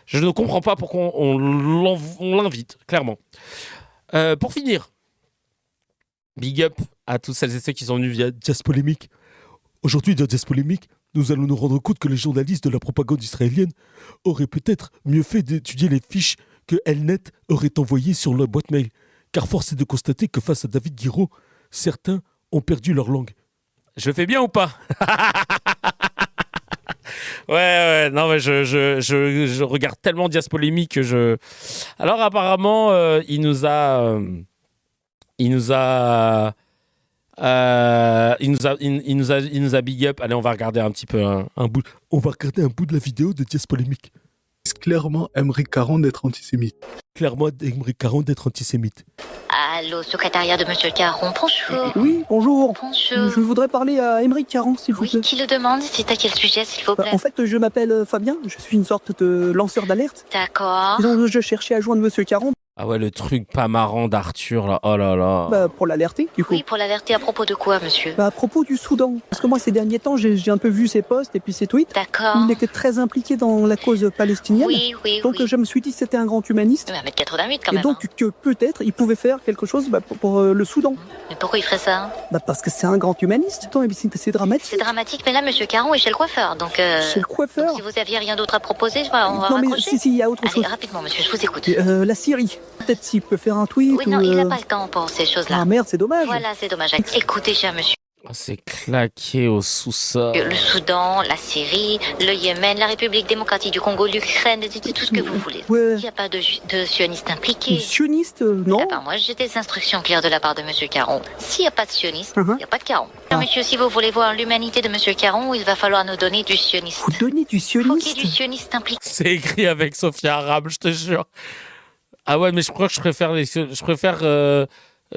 Je ne comprends pas pourquoi on l'invite, clairement. Pour finir, big up à tous celles et ceux qui sont venus via Jazz Polémique. Aujourd'hui, dans Jazz Polémique, nous allons nous rendre compte que les journalistes de la propagande israélienne auraient peut-être mieux fait d'étudier les fiches que Elnet aurait envoyées sur leur boîte mail. Car force est de constater que face à David Guiraud, certains ont perdu leur langue. Je fais bien ou pas? Ouais, non, mais je regarde tellement Jazz Polémique que je... Alors, apparemment, il nous a big up. Allez, on va regarder un petit peu un bout. On va regarder un bout de la vidéo de Jazz Polémique. Clairement, Aymeric Caron d'être antisémite. Clairement, Aymeric Caron d'être antisémite. Allô, secrétariat de Monsieur Caron, bonjour. Oui, bonjour. Bonjour. Je voudrais parler à Aymeric Caron, s'il vous plaît. Oui, qui le demande? C'est à quel sujet, s'il vous plaît? En fait, je m'appelle Fabien, je suis une sorte de lanceur d'alerte. D'accord. Et donc, je cherchais à joindre Monsieur Caron. Ah ouais, le truc pas marrant d'Arthur, là. Oh là là. Pour l'alerter, du coup. Oui, pour l'alerter à propos de quoi, monsieur? À propos du Soudan. Parce que moi, ces derniers temps, j'ai un peu vu ses posts et puis ses tweets. D'accord. Il était très impliqué dans la cause palestinienne. Oui. Donc, je me suis dit que c'était un grand humaniste. 1m88 quand et même. Donc, que peut-être, il pouvait faire quelque chose pour le Soudan. Mais pourquoi il ferait ça? Parce que c'est un grand humaniste. Attends, c'est dramatique. C'est dramatique, mais là, monsieur Caron est chez le coiffeur, donc... Chez le coiffeur? Donc, si vous aviez rien d'autre à proposer, on va raccrocher. Mais si, il y a autre chose. Allez, rapidement, monsieur, je vous écoute. La Syrie. Peut-être s'il peut faire un tweet. Oui, non, il n'a pas le temps pour ces choses-là. Ah merde, c'est dommage. Voilà, c'est dommage. Écoutez, cher monsieur. C'est claqué au sous-sol. Le Soudan, la Syrie, le Yémen, la République démocratique du Congo, l'Ukraine, tout ce que vous voulez. Ouais. Il n'y a pas de sionistes impliqués. Sioniste, non? Moi, j'ai des instructions claires de la part de monsieur Caron. S'il n'y a pas de sioniste, il n'y a pas de Caron. Monsieur, si vous voulez voir l'humanité de monsieur Caron, il va falloir nous donner du sioniste. Vous donnez du sioniste? Faut qu'il y ait du sioniste impliqué. C'est écrit avec Sophia Aram, je te jure. Ah ouais, mais je crois que je préfère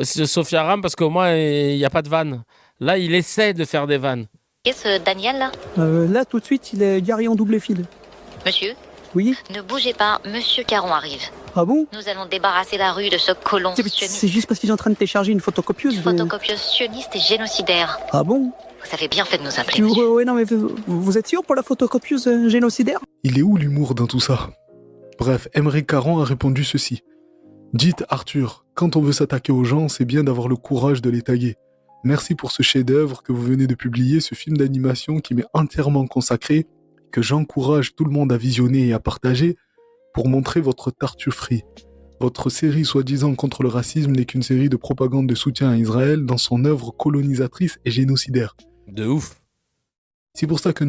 Sophia Aram parce qu'au moins, il n'y a pas de vanne. Là, il essaie de faire des vannes. Qu'est-ce Daniel, là? Là, tout de suite, il est garé en double fil. Monsieur? Oui? Ne bougez pas, monsieur Caron arrive. Ah bon? Nous allons débarrasser la rue de ce colon sioniste. C'est juste parce qu'ils sont en train de télécharger une photocopieuse. Une photocopieuse sioniste et génocidaire. Ah bon? Vous avez bien fait de nous appeler, Ouais, non, mais vous êtes sûr pour la photocopieuse génocidaire? Il est où l'humour dans tout ça? Bref, Aymeric Caron a répondu ceci. Dites Arthur, quand on veut s'attaquer aux gens, c'est bien d'avoir le courage de les taguer. Merci pour ce chef-d'œuvre que vous venez de publier, ce film d'animation qui m'est entièrement consacré, que j'encourage tout le monde à visionner et à partager pour montrer votre tartufferie. Votre série soi-disant contre le racisme n'est qu'une série de propagande de soutien à Israël dans son œuvre colonisatrice et génocidaire. De ouf. C'est pour ça que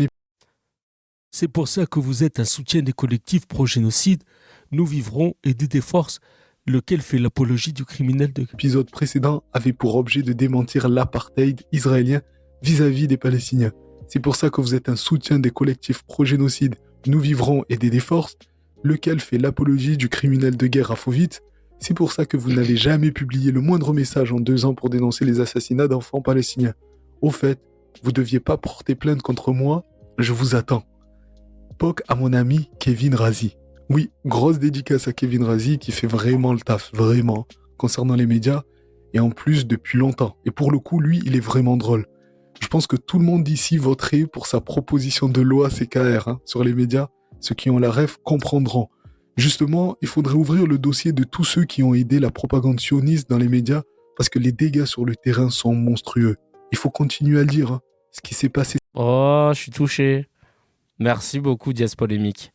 vous êtes un soutien des collectifs pro-génocide. Nous vivrons aider des forces, lequel fait l'apologie du criminel de... L'épisode précédent avait pour objet de démentir l'apartheid israélien vis-à-vis des Palestiniens. C'est pour ça que vous êtes un soutien des collectifs pro-génocide. Nous vivrons aider des forces, lequel fait l'apologie du criminel de guerre Afovitz. C'est pour ça que vous n'avez jamais publié le moindre message en 2 ans pour dénoncer les assassinats d'enfants palestiniens. Au fait, vous deviez pas porter plainte contre moi, je vous attends. POC à mon ami Kevin Razi. Oui, grosse dédicace à Kevin Razi qui fait vraiment le taf, vraiment, concernant les médias, et en plus depuis longtemps. Et pour le coup, lui, il est vraiment drôle. Je pense que tout le monde ici voterait pour sa proposition de loi CKR sur les médias. Ceux qui ont la ref comprendront. Justement, il faudrait ouvrir le dossier de tous ceux qui ont aidé la propagande sioniste dans les médias parce que les dégâts sur le terrain sont monstrueux. Il faut continuer à le dire, ce qui s'est passé. Oh, je suis touché. Merci beaucoup, Jazz Polémique.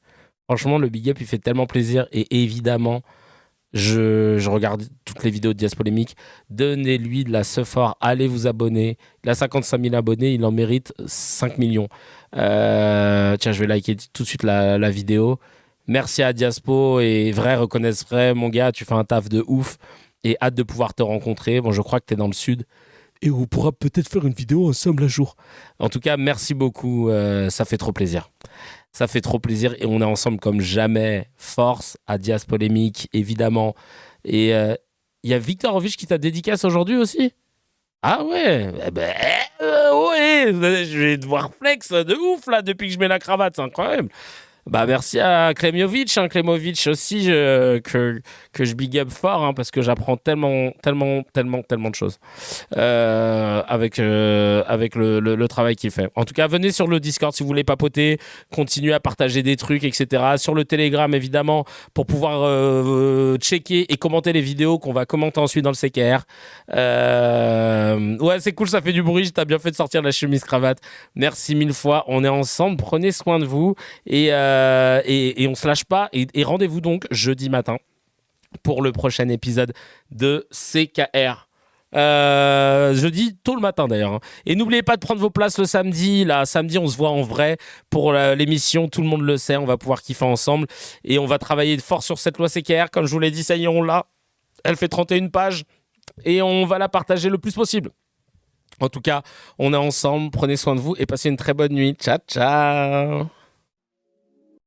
Franchement, le big up, il fait tellement plaisir. Et évidemment, je regarde toutes les vidéos de Jazz Polémique. Donnez-lui de la sephore. Allez vous abonner. Il a 55 000 abonnés. Il en mérite 5 millions. Tiens, je vais liker tout de suite la vidéo. Merci à Diaspo. Et vrai, reconnaisse vrai. Mon gars, tu fais un taf de ouf. Et hâte de pouvoir te rencontrer. Bon, je crois que tu es dans le sud. Et on pourra peut-être faire une vidéo ensemble un jour. En tout cas, merci beaucoup. Ça fait trop plaisir. Ça fait trop plaisir et on est ensemble comme jamais. Force à Jazz Polémique, évidemment. Et il y a Victor Ovich qui t'a dédicace aujourd'hui aussi? Ah ouais, ouais, je vais devoir flex de ouf là depuis que je mets la cravate, c'est incroyable. Bah merci à Klemovic, Klemovic aussi que je big up fort parce que j'apprends tellement de choses avec le travail qu'il fait. En tout cas, venez sur le Discord si vous voulez papoter, continuez à partager des trucs, etc. Sur le Telegram évidemment pour pouvoir checker et commenter les vidéos qu'on va commenter ensuite dans le CKR. Ouais, c'est cool, ça fait du bruit. T'as bien fait de sortir la chemise cravate. Merci 1000 fois. On est ensemble. Prenez soin de vous et on se lâche pas. Et rendez-vous donc jeudi matin pour le prochain épisode de CKR. Jeudi tôt le matin d'ailleurs. Et n'oubliez pas de prendre vos places le samedi. Là, samedi, on se voit en vrai pour l'émission. Tout le monde le sait. On va pouvoir kiffer ensemble et on va travailler fort sur cette loi CKR. Comme je vous l'ai dit, ça y est, on l'a. Elle fait 31 pages et on va la partager le plus possible. En tout cas, on est ensemble. Prenez soin de vous et passez une très bonne nuit. Ciao, ciao.